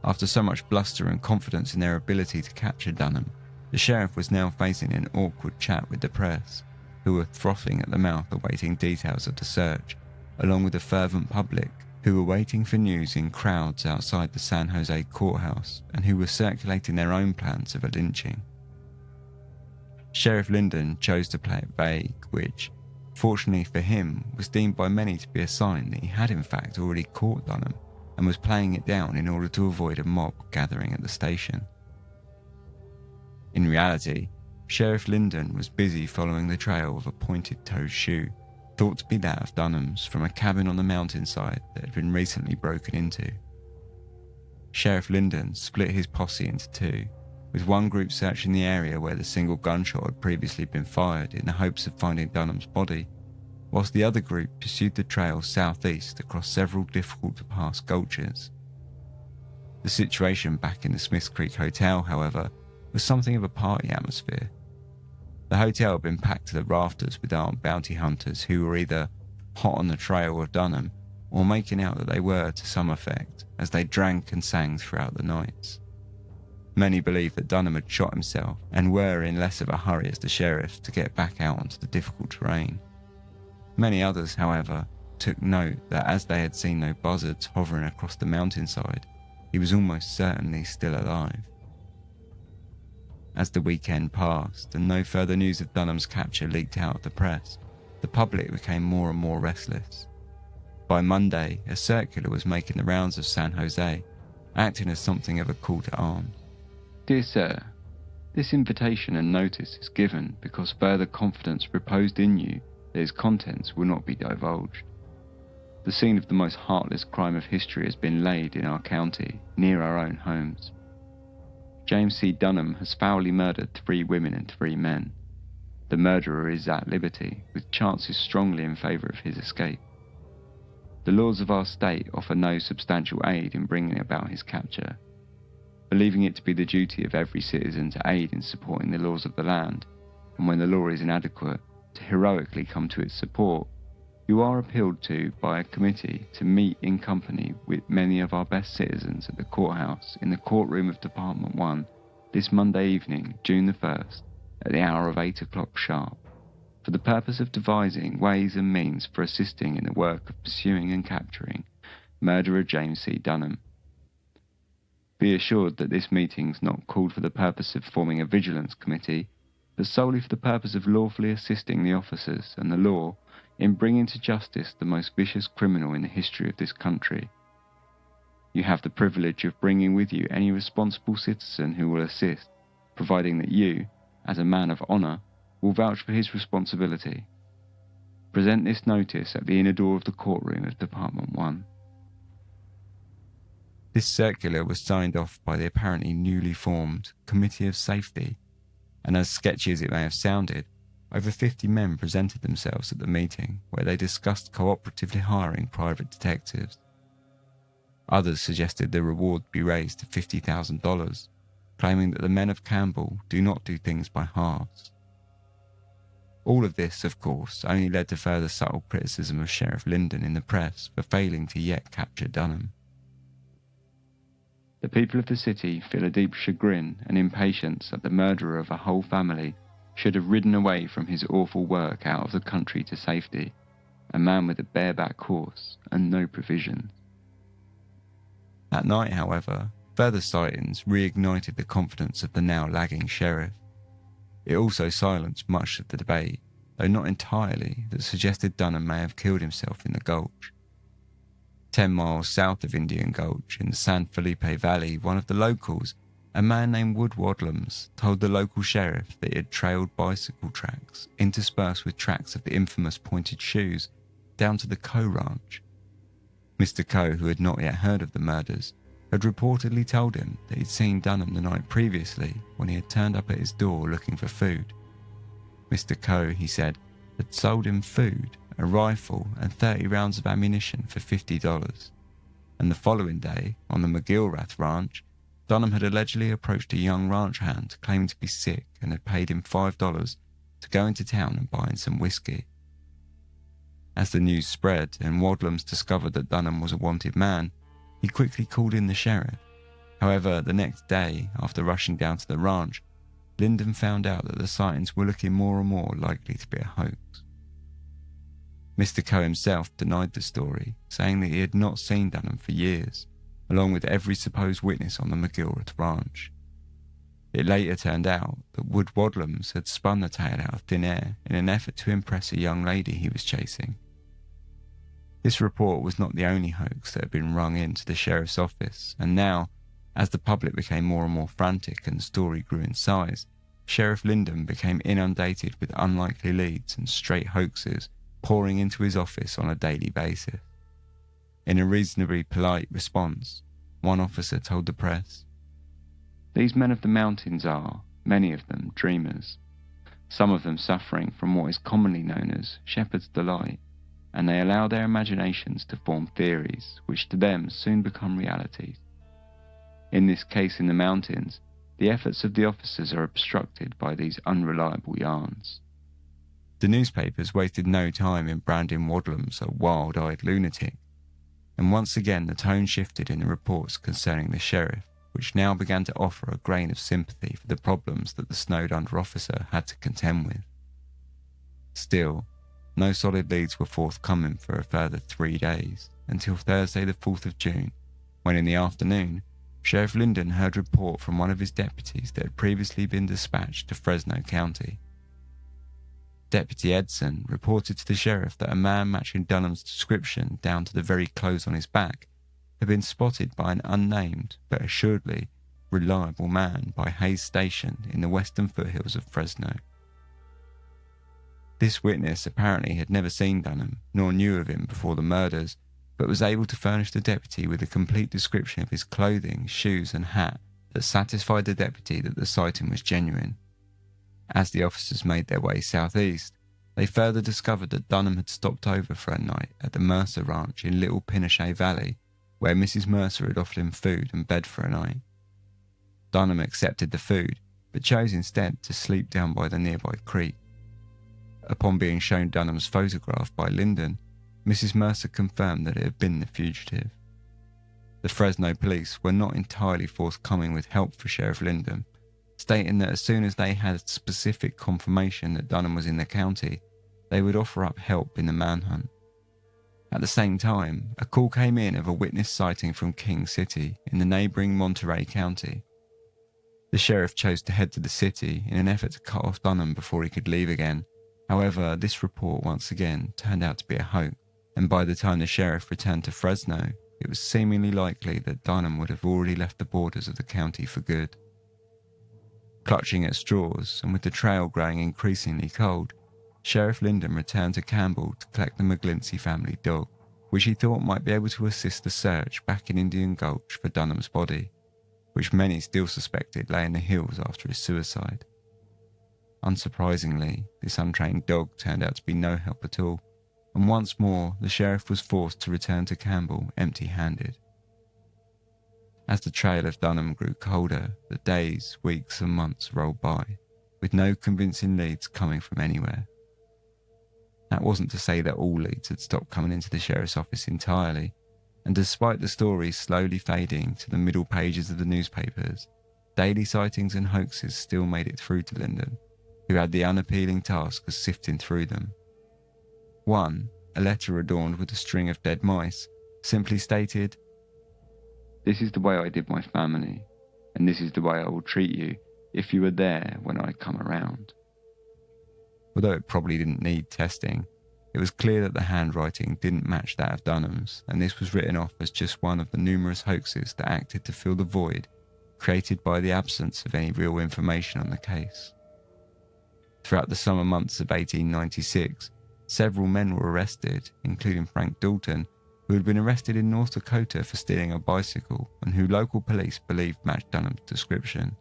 Speaker 1: After so much bluster and confidence in their ability to capture Dunham, the sheriff was now facing an awkward chat with the press, who were frothing at the mouth awaiting details of the search, along with the fervent public who were waiting for news in crowds outside the San Jose courthouse and who were circulating their own plans of a lynching. Sheriff Lyndon chose to play it vague, which, fortunately for him, was deemed by many to be a sign that he had in fact already caught Dunham and was playing it down in order to avoid a mob gathering at the station. In reality, Sheriff Lyndon was busy following the trail of a pointed-toed shoe, thought to be that of Dunham's, from a cabin on the mountainside that had been recently broken into. Sheriff Lyndon split his posse into two, with one group searching the area where the single gunshot had previously been fired in the hopes of finding Dunham's body, whilst the other group pursued the trail southeast across several difficult-to-pass gulches. The situation back in the Smiths Creek Hotel, however, was something of a party atmosphere. The hotel had been packed to the rafters with armed bounty hunters who were either hot on the trail of Dunham or making out that they were to some effect as they drank and sang throughout the nights. Many believed that Dunham had shot himself and were in less of a hurry as the sheriff to get back out onto the difficult terrain. Many others, however, took note that as they had seen no buzzards hovering across the mountainside, he was almost certainly still alive. As the weekend passed and no further news of Dunham's capture leaked out of the press, the public became more and more restless. By Monday, a circular was making the rounds of San Jose, acting as something of a call to arms. Dear Sir, this invitation and notice is given because further confidence reposed in you that its contents will not be divulged. The scene of the most heartless crime of history has been laid in our county, near our own homes. James C. Dunham has foully murdered 3 women and 3 men. The murderer is at liberty, with chances strongly in favour of his escape. The laws of our state offer no substantial aid in bringing about his capture. Believing it to be the duty of every citizen to aid in supporting the laws of the land, and when the law is inadequate, to heroically come to its support, you are appealed to by a committee to meet in company with many of our best citizens at the courthouse in the courtroom of Department 1 this Monday evening, June the 1st, at the hour of 8 o'clock sharp, for the purpose of devising ways and means for assisting in the work of pursuing and capturing murderer James C. Dunham. Be assured that this meeting is not called for the purpose of forming a vigilance committee, but solely for the purpose of lawfully assisting the officers and the law in bringing to justice the most vicious criminal in the history of this country. You have the privilege of bringing with you any responsible citizen who will assist, providing that you, as a man of honour, will vouch for his responsibility. Present this notice at the inner door of the courtroom of Department 1. This circular was signed off by the apparently newly formed Committee of Safety, and as sketchy as it may have sounded, over 50 men presented themselves at the meeting, where they discussed cooperatively hiring private detectives. Others suggested the reward be raised to $50,000, claiming that the men of Campbell do not do things by halves. All of this, of course, only led to further subtle criticism of Sheriff Lyndon in the press for failing to yet capture Dunham. The people of the city feel a deep chagrin and impatience that the murderer of a whole family should have ridden away from his awful work out of the country to safety, a man with a bareback horse and no provisions. That night, however, further sightings reignited the confidence of the now lagging sheriff. It also silenced much of the debate, though not entirely, that suggested Dunham may have killed himself in the gulch. 10 miles south of Indian Gulch, in the San Felipe Valley, one of the locals, a man named Wood Wadlums, told the local sheriff that he had trailed bicycle tracks, interspersed with tracks of the infamous pointed shoes, down to the Coe Ranch. Mr. Coe, who had not yet heard of the murders, had reportedly told him that he'd seen Dunham the night previously when he had turned up at his door looking for food. Mr. Coe, he said, had sold him food, a rifle and 30 rounds of ammunition for $50. and the following day, on the McGilrath ranch, Dunham had allegedly approached a young ranch hand claiming to be sick and had paid him $5 to go into town and buy him some whiskey. As the news spread and Wadlums discovered that Dunham was a wanted man, he quickly called in the sheriff. However, the next day, after rushing down to the ranch, Lyndon found out that the sightings were looking more and more likely to be a hoax. Mr. Coe himself denied the story, saying that he had not seen Dunham for years, along with every supposed witness on the McGilrath ranch. It later turned out that Wood Wadlums had spun the tale out of thin air in an effort to impress a young lady he was chasing. This report was not the only hoax that had been rung into the sheriff's office, and now, as the public became more and more frantic and the story grew in size, Sheriff Lyndon became inundated with unlikely leads and straight hoaxes pouring into his office on a daily basis. In a reasonably polite response, one officer told the press, "These men of the mountains are, many of them, dreamers, some of them suffering from what is commonly known as shepherd's delight, and they allow their imaginations to form theories which to them soon become realities. In this case in the mountains, the efforts of the officers are obstructed by these unreliable yarns." The newspapers wasted no time in branding Wadlums a wild-eyed lunatic, and once again the tone shifted in the reports concerning the sheriff, which now began to offer a grain of sympathy for the problems that the snowed-under officer had to contend with. Still, no solid leads were forthcoming for a further 3 days, until Thursday the 4th of June, when in the afternoon, Sheriff Lyndon heard a report from one of his deputies that had previously been dispatched to Fresno County. Deputy Edson reported to the sheriff that a man matching Dunham's description down to the very clothes on his back had been spotted by an unnamed, but assuredly reliable man by Hayes Station in the western foothills of Fresno. This witness apparently had never seen Dunham, nor knew of him before the murders, but was able to furnish the deputy with a complete description of his clothing, shoes and hat that satisfied the deputy that the sighting was genuine. As the officers made their way southeast, they further discovered that Dunham had stopped over for a night at the Mercer Ranch in Little Pinochet Valley, where Mrs. Mercer had offered him food and bed for a night. Dunham accepted the food, but chose instead to sleep down by the nearby creek. Upon being shown Dunham's photograph by Lyndon, Mrs. Mercer confirmed that it had been the fugitive. The Fresno police were not entirely forthcoming with help for Sheriff Lyndon, stating that as soon as they had specific confirmation that Dunham was in the county, they would offer up help in the manhunt. At the same time, a call came in of a witness sighting from King City in the neighbouring Monterey County. The sheriff chose to head to the city in an effort to cut off Dunham before he could leave again. However, this report once again turned out to be a hoax, and by the time the sheriff returned to Fresno, it was seemingly likely that Dunham would have already left the borders of the county for good. Clutching at straws, and with the trail growing increasingly cold, Sheriff Lyndon returned to Campbell to collect the McGlincy family dog, which he thought might be able to assist the search back in Indian Gulch for Dunham's body, which many still suspected lay in the hills after his suicide. Unsurprisingly, this untrained dog turned out to be no help at all, and once more the sheriff was forced to return to Campbell empty-handed. As the trail of Dunham grew colder, the days, weeks and months rolled by, with no convincing leads coming from anywhere. That wasn't to say that all leads had stopped coming into the sheriff's office entirely, and despite the stories slowly fading to the middle pages of the newspapers, daily sightings and hoaxes still made it through to Lyndon, who had the unappealing task of sifting through them. One, a letter adorned with a string of dead mice, simply stated, "This is the way I did my family, and this is the way I will treat you if you are there when I come around." Although it probably didn't need testing, it was clear that the handwriting didn't match that of Dunham's, and this was written off as just one of the numerous hoaxes that acted to fill the void created by the absence of any real information on the case. Throughout the summer months of 1896, several men were arrested, including Frank Dalton, who had been arrested in North Dakota for stealing a bicycle and who local police believed matched Dunham's description.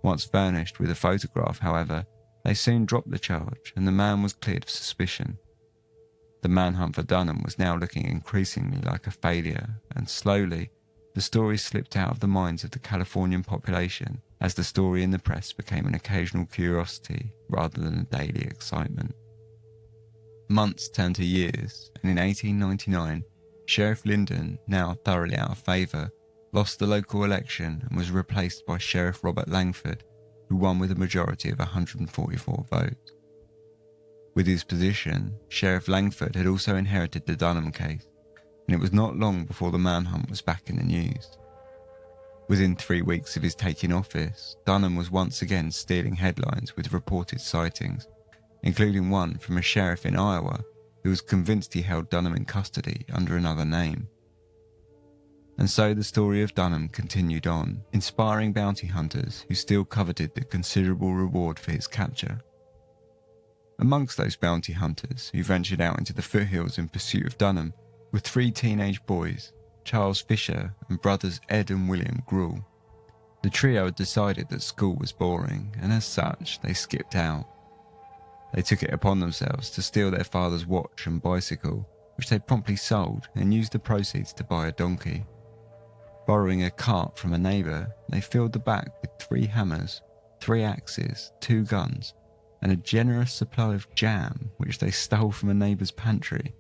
Speaker 1: Once furnished with a photograph, however, they soon dropped the charge and the man was cleared of suspicion. The manhunt for Dunham was now looking increasingly like a failure, and slowly, the story slipped out of the minds of the Californian population as the story in the press became an occasional curiosity rather than a daily excitement. Months turned to years, and in 1899, Sheriff Lyndon, now thoroughly out of favour, lost the local election and was replaced by Sheriff Robert Langford, who won with a majority of 144 votes. With his position, Sheriff Langford had also inherited the Dunham case, and it was not long before the manhunt was back in the news. Within 3 weeks of his taking office, Dunham was once again stealing headlines with reported sightings, including one from a sheriff in Iowa who was convinced he held Dunham in custody under another name. And so the story of Dunham continued on, inspiring bounty hunters who still coveted the considerable reward for his capture. Amongst those bounty hunters who ventured out into the foothills in pursuit of Dunham were 3 teenage boys, Charles Fisher and brothers Ed and William Gruhl. The trio had decided that school was boring, and as such, they skipped out. They took it upon themselves to steal their father's watch and bicycle, which they promptly sold and used the proceeds to buy a donkey. Borrowing a cart from a neighbour, they filled the back with 3 hammers, 3 axes, 2 guns, and a generous supply of jam, which they stole from a neighbour's pantry.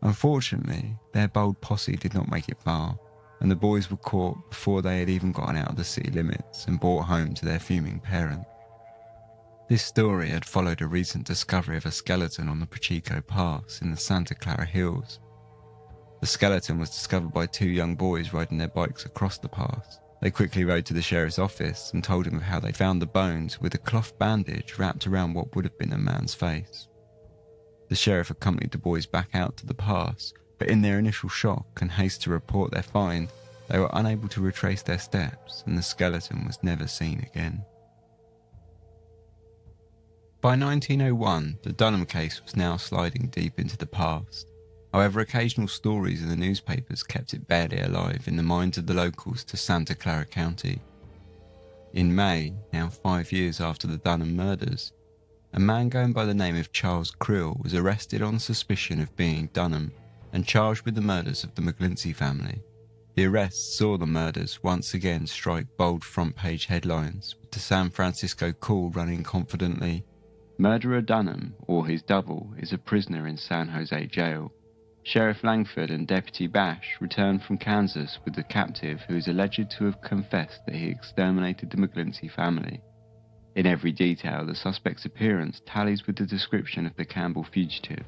Speaker 1: Unfortunately, their bold posse did not make it far, and the boys were caught before they had even gotten out of the city limits and brought home to their fuming parents. This story had followed a recent discovery of a skeleton on the Pacheco Pass in the Santa Clara Hills. The skeleton was discovered by 2 young boys riding their bikes across the pass. They quickly rode to the sheriff's office and told him of how they found the bones with a cloth bandage wrapped around what would have been a man's face. The sheriff accompanied the boys back out to the pass, but in their initial shock and haste to report their find, they were unable to retrace their steps, and the skeleton was never seen again. By 1901, the Dunham case was now sliding deep into the past. However, occasional stories in the newspapers kept it barely alive in the minds of the locals to Santa Clara County. In May, now 5 years after the Dunham murders, a man going by the name of Charles Krill was arrested on suspicion of being Dunham and charged with the murders of the Mcglinchey family. The arrest saw the murders once again strike bold front-page headlines, with the San Francisco Call running confidently, "Murderer Dunham, or his double, is a prisoner in San Jose jail. Sheriff Langford and Deputy Bash returned from Kansas with the captive who is alleged to have confessed that he exterminated the Mcglinchey family. In every detail, the suspect's appearance tallies with the description of the Campbell fugitive,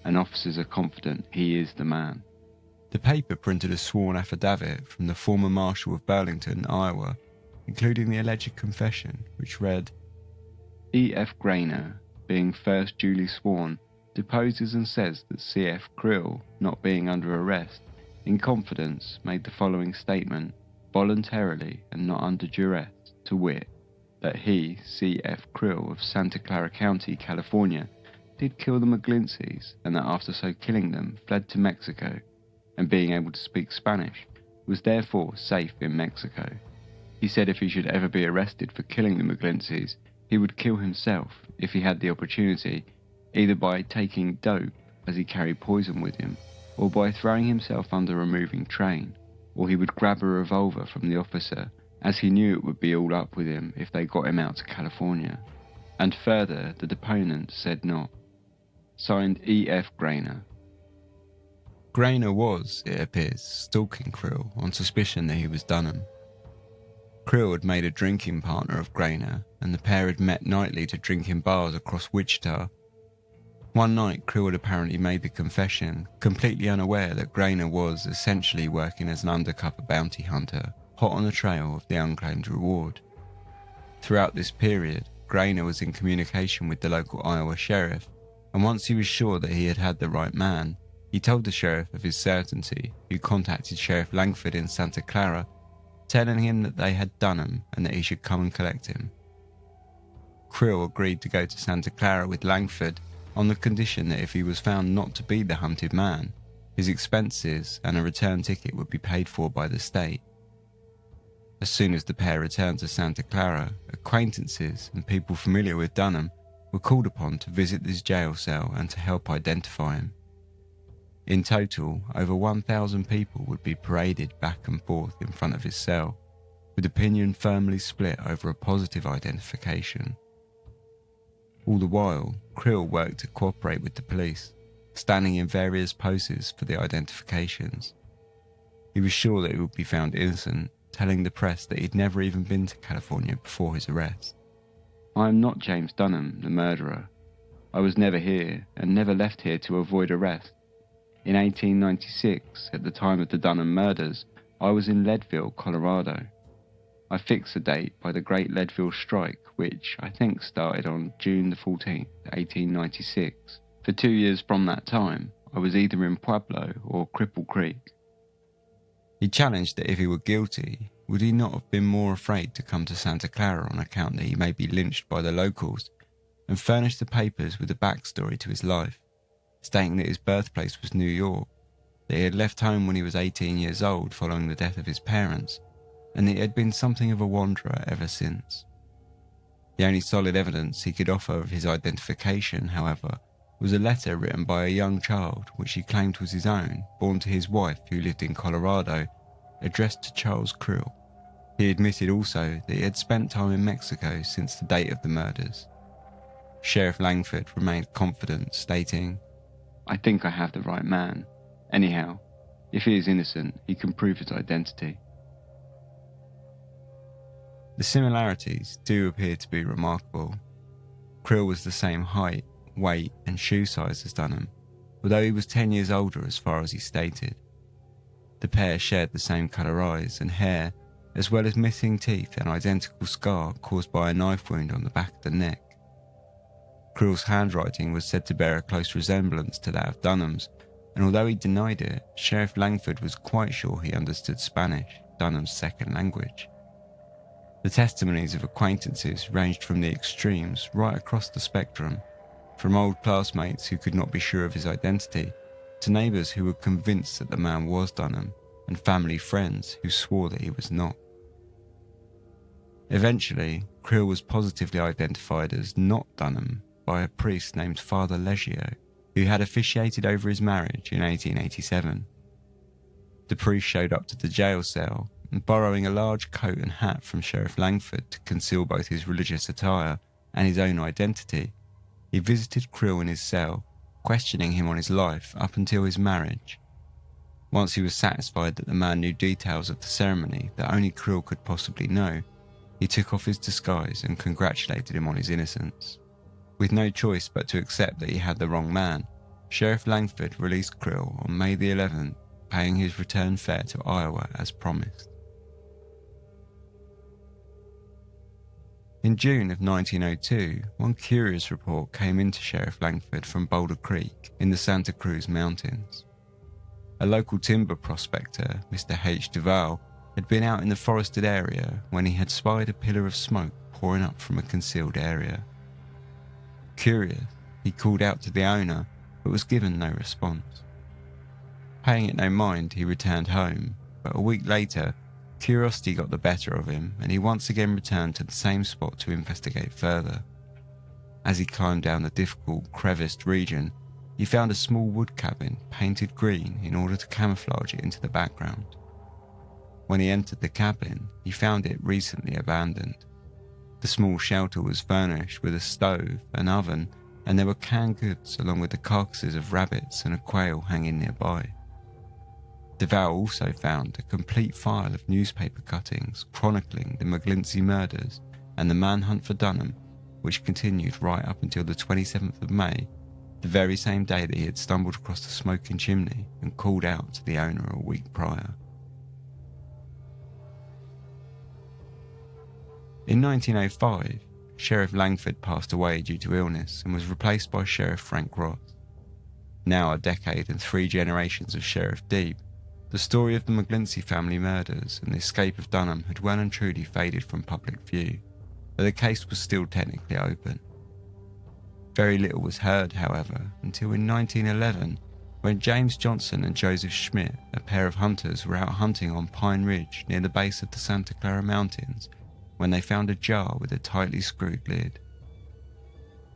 Speaker 1: and officers are confident he is the man." The paper printed a sworn affidavit from the former Marshal of Burlington, Iowa, including the alleged confession, which read, "E.F. Grainer, being first duly sworn, deposes and says that C.F. Krill, not being under arrest, in confidence made the following statement, voluntarily and not under duress, to wit, that he, C.F. Krill of Santa Clara County, California, did kill the Mcglincheys, and that after so killing them fled to Mexico, and being able to speak Spanish, was therefore safe in Mexico. He said if he should ever be arrested for killing the Mcglincheys, he would kill himself if he had the opportunity, either by taking dope, as he carried poison with him, or by throwing himself under a moving train, or he would grab a revolver from the officer, as he knew it would be all up with him if they got him out to California." And further, the deponent said not. Signed E.F. Grainer. Grainer was, it appears, stalking Krill on suspicion that he was Dunham. Krill had made a drinking partner of Grainer, and the pair had met nightly to drink in bars across Wichita. One night, Krill had apparently made the confession, completely unaware that Grainer was essentially working as an undercover bounty hunter, hot on the trail of the unclaimed reward. Throughout this period, Grainer was in communication with the local Iowa sheriff, and once he was sure that he had had the right man, he told the sheriff of his certainty, who contacted Sheriff Langford in Santa Clara, telling him that they had Dunham and that he should come and collect him. Krill agreed to go to Santa Clara with Langford on the condition that if he was found not to be the hunted man, his expenses and a return ticket would be paid for by the state. As soon as the pair returned to Santa Clara, acquaintances and people familiar with Dunham were called upon to visit his jail cell and to help identify him. In total, over 1,000 people would be paraded back and forth in front of his cell, with opinion firmly split over a positive identification. All the while, Krill worked to cooperate with the police, standing in various poses for the identifications. He was sure that he would be found innocent, telling the press that he'd never even been to California before his arrest. "I am not James Dunham, the murderer. I was never here and never left here to avoid arrest. In 1896, at the time of the Dunham murders, I was in Leadville, Colorado. I fixed the date by the Great Leadville Strike, which I think started on June the 14th, 1896. For 2 years from that time, I was either in Pueblo or Cripple Creek." He challenged that if he were guilty, would he not have been more afraid to come to Santa Clara on account that he may be lynched by the locals, and furnished the papers with a backstory to his life, stating that his birthplace was New York, that he had left home when he was 18 years old following the death of his parents, and that he had been something of a wanderer ever since. The only solid evidence he could offer of his identification, however, was a letter written by a young child which he claimed was his own, born to his wife who lived in Colorado, addressed to Charles Krill. He admitted also that he had spent time in Mexico since the date of the murders. Sheriff Langford remained confident, stating, "I think I have the right man. Anyhow, if he is innocent, he can prove his identity." The similarities do appear to be remarkable. Krill was the same height, weight and shoe size as Dunham, although he was 10 years older as far as he stated. The pair shared the same colour eyes and hair, as well as missing teeth and identical scar caused by a knife wound on the back of the neck. Krill's handwriting was said to bear a close resemblance to that of Dunham's, and although he denied it, Sheriff Langford was quite sure he understood Spanish, Dunham's second language. The testimonies of acquaintances ranged from the extremes right across the spectrum, from old classmates who could not be sure of his identity, to neighbours who were convinced that the man was Dunham, and family friends who swore that he was not. Eventually, Krill was positively identified as not Dunham by a priest named Father Leggio, who had officiated over his marriage in 1887. The priest showed up to the jail cell, and borrowing a large coat and hat from Sheriff Langford to conceal both his religious attire and his own identity, he visited Krill in his cell, questioning him on his life up until his marriage. Once he was satisfied that the man knew details of the ceremony that only Krill could possibly know, he took off his disguise and congratulated him on his innocence. With no choice but to accept that he had the wrong man, Sheriff Langford released Krill on May the 11th, paying his return fare to Iowa as promised. In June of 1902, one curious report came into Sheriff Langford from Boulder Creek in the Santa Cruz Mountains. A local timber prospector, Mr. H. Duval, had been out in the forested area when he had spied a pillar of smoke pouring up from a concealed area. Curious, he called out to the owner, but was given no response. Paying it no mind, he returned home, but a week later, curiosity got the better of him and he once again returned to the same spot to investigate further. As he climbed down the difficult, creviced region, he found a small wood cabin painted green in order to camouflage it into the background. When he entered the cabin, he found it recently abandoned. The small shelter was furnished with a stove, an oven, and there were canned goods along with the carcasses of rabbits and a quail hanging nearby. Duval also found a complete file of newspaper cuttings chronicling the McGlinchey murders and the manhunt for Dunham, which continued right up until the 27th of May, the very same day that he had stumbled across the smoking chimney and called out to the owner a week prior. In 1905, Sheriff Langford passed away due to illness and was replaced by Sheriff Frank Ross. Now a decade and 3 generations of Sheriff deep, the story of the Mcglinchey family murders and the escape of Dunham had well and truly faded from public view, but the case was still technically open. Very little was heard, however, until in 1911, when James Johnson and Joseph Schmidt, a pair of hunters, were out hunting on Pine Ridge near the base of the Santa Clara Mountains, when they found a jar with a tightly screwed lid.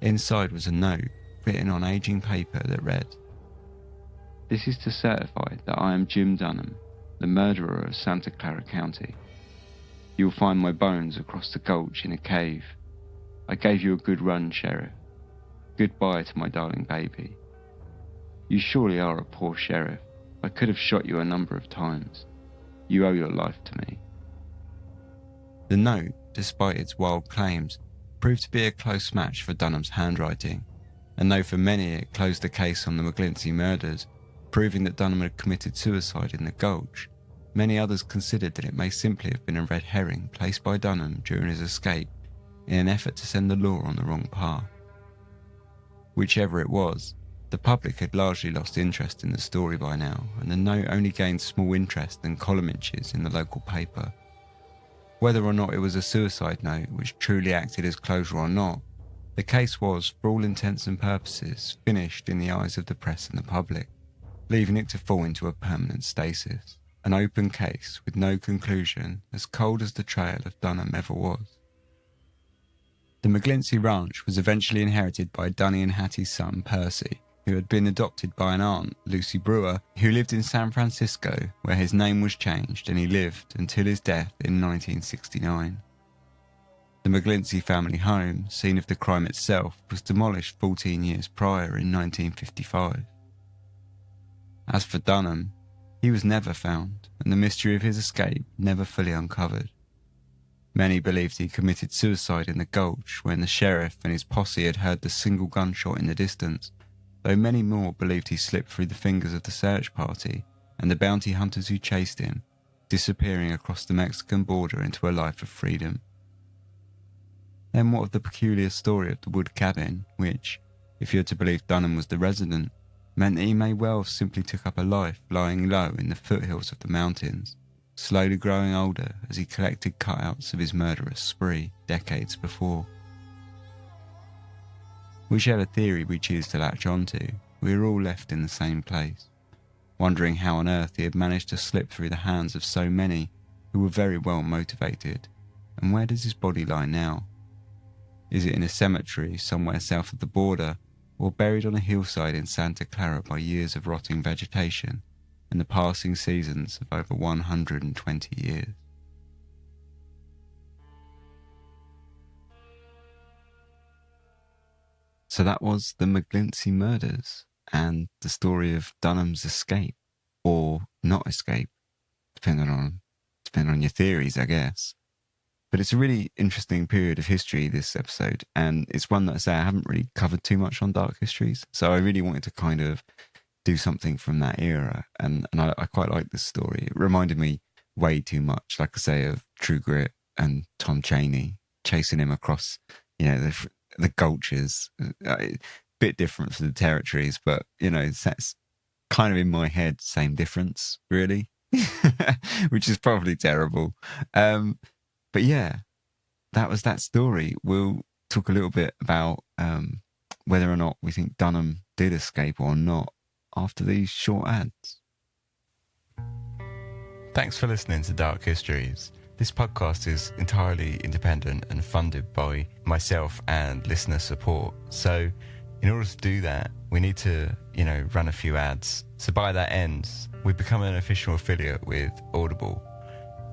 Speaker 1: Inside was a note written on aging paper that read,
Speaker 2: This is to certify that I am Jim Dunham, the murderer of Santa Clara County. You will find my bones across the gulch in a cave. I gave you a good run, Sheriff. Goodbye to my darling baby. You surely are a poor sheriff. I could have shot you a number of times. You owe your life to me."
Speaker 1: The note, despite its wild claims, proved to be a close match for Dunham's handwriting, and though for many it closed the case on the McGlinchey murders, proving that Dunham had committed suicide in the gulch, many others considered that it may simply have been a red herring placed by Dunham during his escape in an effort to send the law on the wrong path. Whichever it was, the public had largely lost interest in the story by now, and the note only gained small interest and column inches in the local paper. Whether or not it was a suicide note which truly acted as closure or not, the case was, for all intents and purposes, finished in the eyes of the press and the public, leaving it to fall into a permanent stasis, an open case with no conclusion, as cold as the trail of Dunham ever was. The Mcglinchey ranch was eventually inherited by Dunny and Hattie's son Percy, who had been adopted by an aunt, Lucy Brewer, who lived in San Francisco, where his name was changed and he lived until his death in 1969. The Mcglinchey family home, scene of the crime itself, was demolished 14 years prior in 1955. As for Dunham, he was never found, and the mystery of his escape never fully uncovered. Many believed he committed suicide in the gulch when the sheriff and his posse had heard the single gunshot in the distance, though many more believed he slipped through the fingers of the search party and the bounty hunters who chased him, disappearing across the Mexican border into a life of freedom. Then what of the peculiar story of the wood cabin, which, if you're to believe Dunham was the resident, meant that he may well have simply took up a life lying low in the foothills of the mountains, slowly growing older as he collected cutouts of his murderous spree decades before. Whichever theory we choose to latch onto, we are all left in the same place, wondering how on earth he had managed to slip through the hands of so many who were very well motivated, and where does his body lie now? Is it in a cemetery somewhere south of the border, or buried on a hillside in Santa Clara by years of rotting vegetation and the passing seasons of over 120 years? So that was the Mcglinchey murders and the story of Dunham's escape, or not escape, depending on your theories, I guess. But it's a really interesting period of history, this episode, and it's one that I say I haven't really covered too much on Dark Histories, so I really wanted to kind of do something from that era, and I quite like this story. It reminded me way too much, like I say, of True Grit and Tom Chaney chasing him across, the gulches. Bit different for the territories, but, that's kind of in my head, same difference, really, which is probably terrible. But yeah, that was that story. We'll talk a little bit about whether or not we think Dunham did escape or not after these short ads. Thanks for listening to Dark Histories. This podcast is entirely independent and funded by myself and listener support. So in order to do that, we need to, run a few ads. So by that ends, we've become an official affiliate with Audible.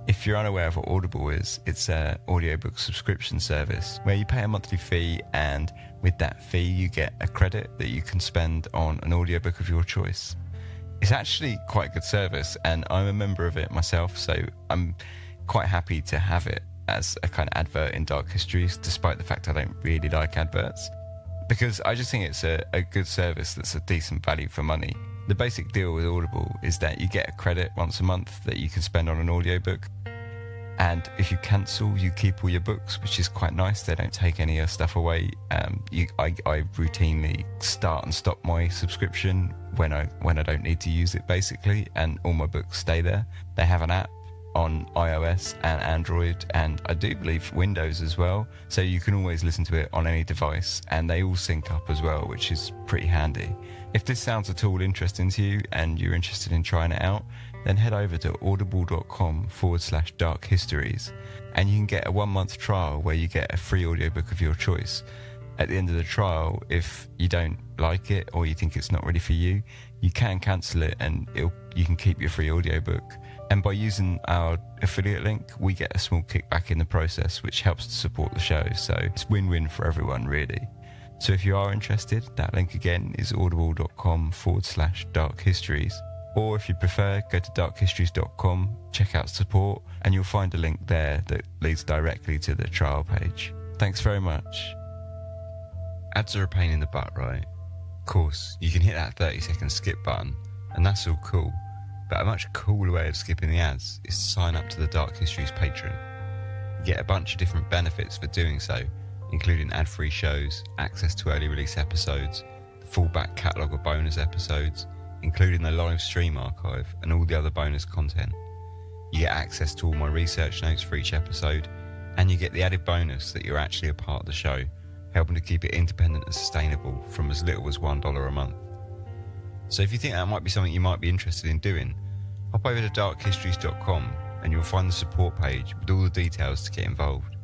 Speaker 1: If you're unaware of what Audible is, it's an audiobook subscription service where you pay a monthly fee, and with that fee you get a credit that you can spend on an audiobook of your choice. It's actually quite a good service, and I'm a member of it myself, so I'm quite happy to have it as a kind of advert in Dark Histories, despite the fact I don't really like adverts, because I just think it's a good service that's a decent value for money. The basic deal with Audible is that you get a credit once a month that you can spend on an audiobook. And if you cancel, you keep all your books, which is quite nice. They don't take any stuff away. I routinely start and stop my subscription when I don't need to use it, basically, and all my books stay there. They have an app on iOS and Android, and I do believe Windows as well, so you can always listen to it on any device, and they all sync up as well, which is pretty handy. If this sounds at all interesting to you and you're interested in trying it out, then head over to audible.com/darkhistories, and you can get a 1-month trial where you get a free audiobook of your choice. at the end of the trial, if you don't like it or you think it's not really for you, you can cancel it and you can keep your free audiobook. And by using our affiliate link, we get a small kickback in the process, which helps to support the show. So it's win-win for everyone, really. So if you are interested, that link again is audible.com/darkhistories. Or if you prefer, go to darkhistories.com, check out support, and you'll find a link there that leads directly to the trial page. Thanks very much. Ads are a pain in the butt, right? Of course, you can hit that 30-second skip button, and that's all cool. But a much cooler way of skipping the ads is to sign up to the Dark Histories Patreon. You get a bunch of different benefits for doing so, including ad-free shows, access to early release episodes, the full back catalogue of bonus episodes, including the live stream archive and all the other bonus content. You get access to all my research notes for each episode, and you get the added bonus that you're actually a part of the show, helping to keep it independent and sustainable from as little as $1 a month. So if you think that might be something you might be interested in doing, hop over to darkhistories.com and you'll find the support page with all the details to get involved.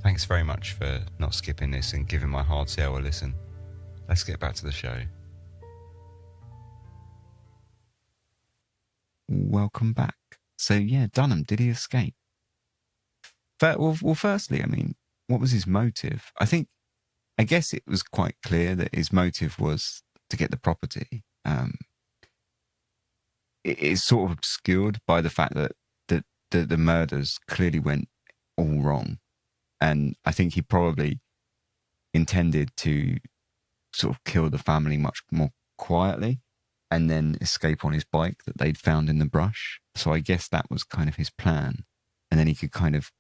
Speaker 1: Thanks very much for not skipping this and giving my hard sell a listen. Let's get back to the show. Welcome back. So yeah, Dunham, did he escape? Well, firstly, I mean, what was his motive? I guess it was quite clear that his motive was to get the property. It's sort of obscured by the fact that the murders clearly went all wrong. And I think he probably intended to sort of kill the family much more quietly and then escape on his bike that they'd found in the brush. So I guess that was kind of his plan. And then he could kind of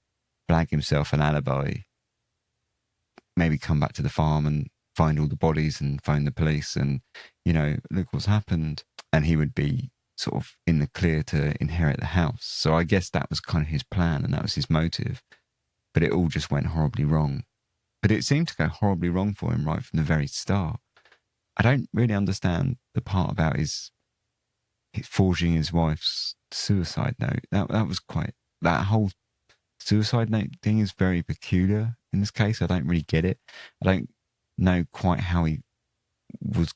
Speaker 1: blag himself an alibi, maybe come back to the farm and find all the bodies and phone the police and, look what's happened. And he would be sort of in the clear to inherit the house. So I guess that was kind of his plan and that was his motive. But it all just went horribly wrong. But it seemed to go horribly wrong for him right from the very start. I don't really understand the part about his forging his wife's suicide note. That was that whole suicide note thing is very peculiar in this case. I don't really get it. I don't know quite how he was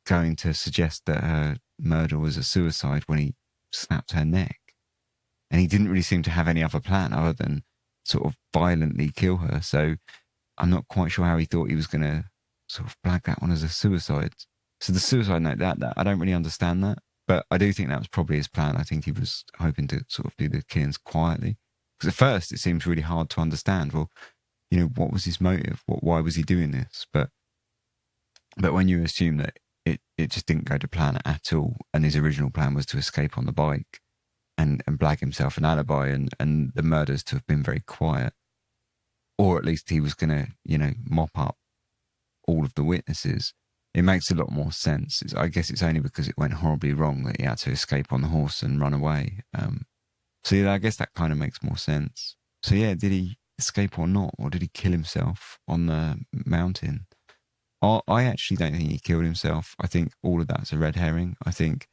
Speaker 1: going to suggest that her murder was a suicide when he snapped her neck. And he didn't really seem to have any other plan other than sort of violently kill her. So I'm not quite sure how he thought he was going to sort of flag that one as a suicide. So the suicide note, that I don't really understand that. But I do think that was probably his plan. I think he was hoping to sort of do the killings quietly. Because at first it seems really hard to understand. Well, what was his motive? Why was he doing this? But when you assume that it just didn't go to plan at all, and his original plan was to escape on the bike and blag himself an alibi and the murders to have been very quiet, or at least he was going to, mop up all of the witnesses, it makes a lot more sense. I guess it's only because it went horribly wrong that he had to escape on the horse and run away. So yeah, I guess that kind of makes more sense. So yeah, did he escape or not? Or did he kill himself on the mountain? I actually don't think he killed himself. I think all of that's a red herring. I think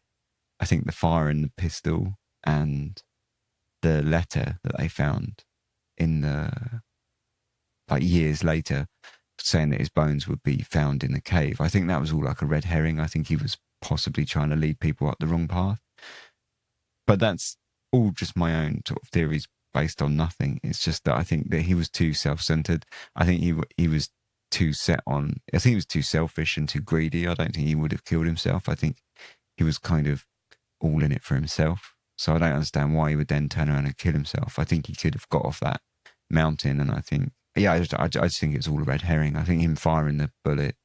Speaker 1: the fire in the pistol and the letter that they found in years later saying that his bones would be found in the cave, I think that was all like a red herring. I think he was possibly trying to lead people up the wrong path. But that's all just my own sort of theories based on nothing. It's just that I think that he was too self-centered. I think he was too I think he was too selfish and too greedy. I don't think he would have killed himself. I think he was kind of all in it for himself. So I don't understand why he would then turn around and kill himself. I think he could have got off that mountain, and I think, I just think it's all a red herring. I think him firing the bullet,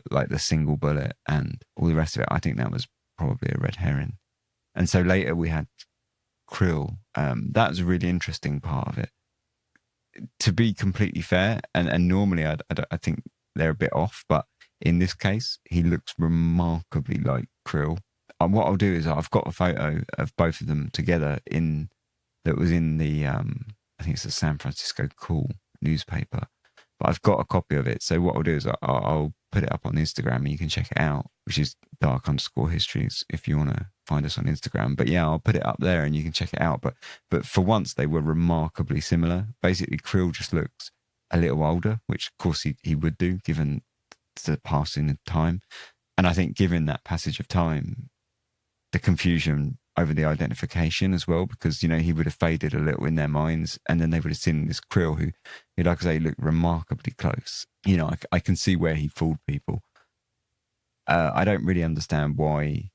Speaker 1: like the single bullet and all the rest of it, I think that was probably a red herring. And so later we had Krill. That was a really interesting part of it. To be completely fair, and normally I think they're a bit off, but in this case, he looks remarkably like Krill. And what I'll do is I've got a photo of both of them together that was in the, I think it's the San Francisco Call newspaper, but I've got a copy of it. So what I'll do is I'll put it up on Instagram and you can check it out, which is dark_histories if you want to find us on Instagram. But yeah, I'll put it up there and you can check it out. But for once they were remarkably similar. Basically, Krill just looks a little older, which of course he would do given the passing of time. And I think given that passage of time, the confusion over the identification as well, because, you know, he would have faded a little in their minds, and then they would have seen this krill who like I say, looked remarkably close. You know, I can see where he fooled people. I don't really understand why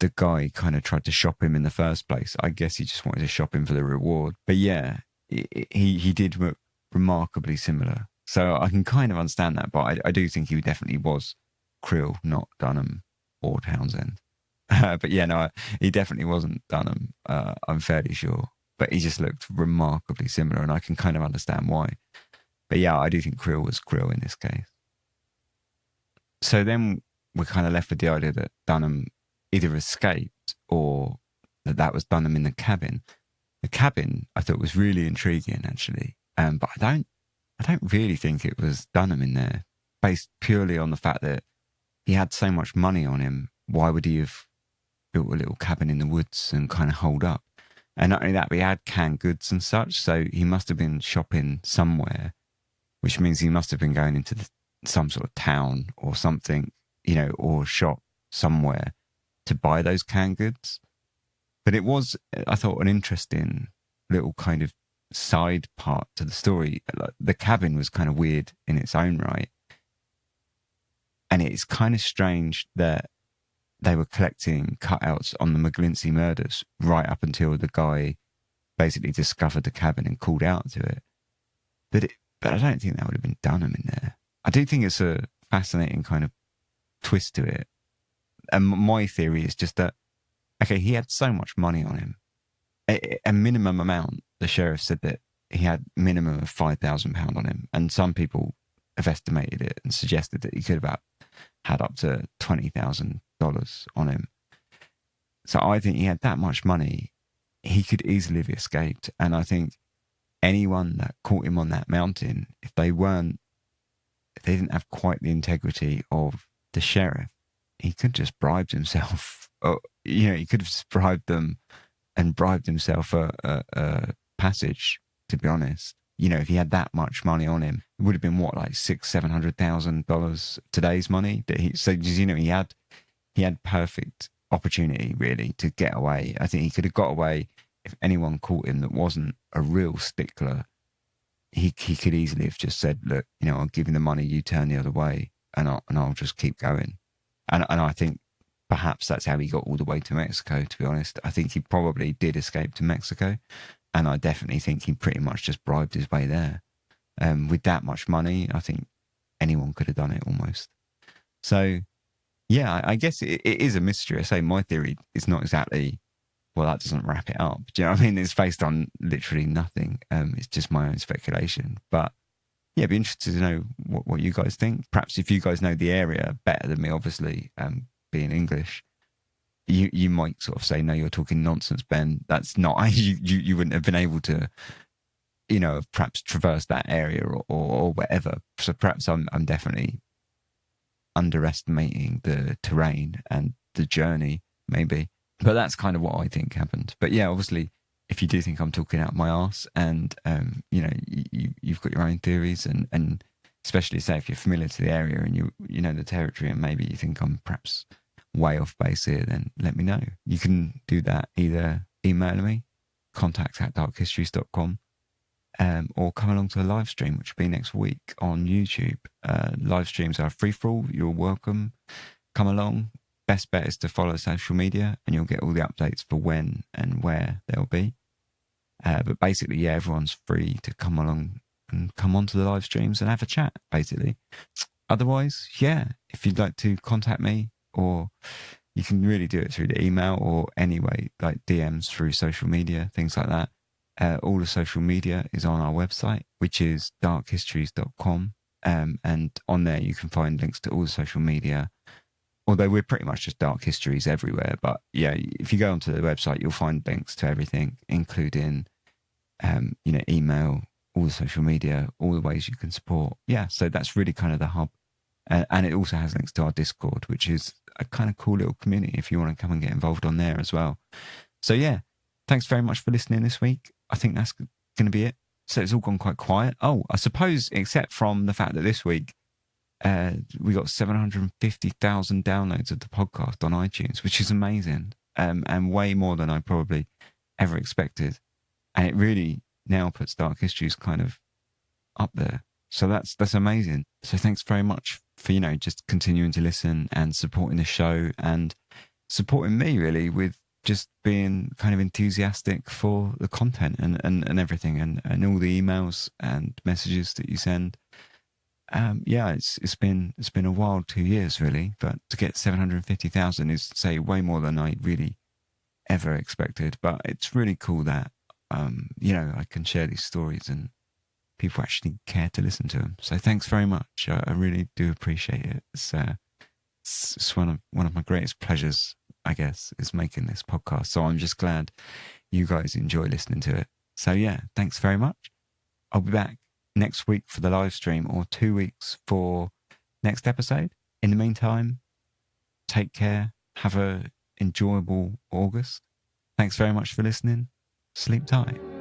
Speaker 1: the guy kind of tried to shop him in the first place. I guess he just wanted to shop him for the reward. But yeah, he did look remarkably similar. So I can kind of understand that, but I do think he definitely was Krill, not Dunham or Townsend. But yeah, no, he definitely wasn't Dunham. I'm fairly sure. But he just looked remarkably similar, and I can kind of understand why. But yeah, I do think Krill was Krill in this case. So then we're kind of left with the idea that Dunham either escaped or that was Dunham in the cabin. The cabin I thought was really intriguing, actually. But I don't really think it was Dunham in there, based purely on the fact that he had so much money on him. Why would he have built a little cabin in the woods and kind of holed up? And not only that, but he had canned goods and such, so he must have been shopping somewhere, which means he must have been going into some sort of town or something, you know, or shop somewhere to buy those canned goods. But it was, I thought, an interesting little kind of side part to the story. Like, the cabin was kind of weird in its own right. And it's kind of strange that they were collecting cutouts on the McGlincy murders right up until the guy basically discovered the cabin and called out to it. But I don't think that would have been Dunham in there. I do think it's a fascinating kind of twist to it. And my theory is just that, okay, he had so much money on him. A minimum amount, the sheriff said that he had minimum of £5,000 on him. And some people have estimated it and suggested that he could have had up to $20,000 on him. So I think he had that much money. He could easily have escaped. And I think anyone that caught him on that mountain, if they didn't have quite the integrity of the sheriff, he could just bribe himself. Or, you know, he could have bribed them and bribed himself a passage, to be honest. You know, if he had that much money on him, it would have been what, like $600,000-700,000 today's money. So, you know, he had perfect opportunity really to get away. I think he could have got away if anyone caught him that wasn't a real stickler. He could easily have just said, look, you know, I'll give you the money, you turn the other way, and I'll just keep going. And I think perhaps that's how he got all the way to Mexico, to be honest. I think he probably did escape to Mexico. And I definitely think he pretty much just bribed his way there. With that much money, I think anyone could have done it almost. So, yeah, I guess it is a mystery. I say my theory is not exactly, well, that doesn't wrap it up. Do you know what I mean? It's based on literally nothing. It's just my own speculation. But yeah, I'd be interested to know what you guys think. Perhaps if you guys know the area better than me, obviously, being English, you might sort of say, no, you're talking nonsense, Ben. That's not, you wouldn't have been able to, you know, perhaps traverse that area or whatever. So perhaps I'm definitely underestimating the terrain and the journey, maybe. But that's kind of what I think happened. But yeah, obviously, if you do think I'm talking out my arse and, you know, you've got your own theories and especially say if you're familiar to the area and you know the territory and maybe you think I'm perhaps way off base here, then let me know. You can do that either emailing me, contact@darkhistories.com, or come along to a live stream, which will be next week on YouTube. Live streams are free for all. You're welcome. Come along. Best bet is to follow social media and you'll get all the updates for when and where they'll be. But basically, yeah, everyone's free to come along and come onto the live streams and have a chat, basically. Otherwise, yeah, if you'd like to contact me, or you can really do it through the email or anyway, like DMs through social media, things like that. All the social media is on our website, which is darkhistories.com. And on there, you can find links to all the social media. Although we're pretty much just Dark Histories everywhere. But yeah, if you go onto the website, you'll find links to everything, including, you know, email, all the social media, all the ways you can support. Yeah, so that's really kind of the hub. And it also has links to our Discord, which is a kind of cool little community if you want to come and get involved on there as well. So yeah, thanks very much for listening this week. I think that's going to be it. So it's all gone quite quiet. Oh, I suppose, except from the fact that this week we got 750,000 downloads of the podcast on iTunes, which is amazing, and way more than I probably ever expected. And it really now puts Dark Histories kind of up there. So that's amazing. So thanks very much for, just continuing to listen and supporting the show and supporting me really with just being kind of enthusiastic for the content and everything and all the emails and messages that you send. It's been a wild 2 years really, but to get 750,000 is, say, way more than I really ever expected. But it's really cool that I can share these stories and people actually care to listen to them. So thanks very much. I really do appreciate it. It's one of my greatest pleasures, I guess, is making this podcast. So I'm just glad you guys enjoy listening to it. So yeah, thanks very much. I'll be back next week for the live stream, or 2 weeks for next episode. In the meantime, take care. Have a enjoyable August. Thanks very much for listening. Sleep tight.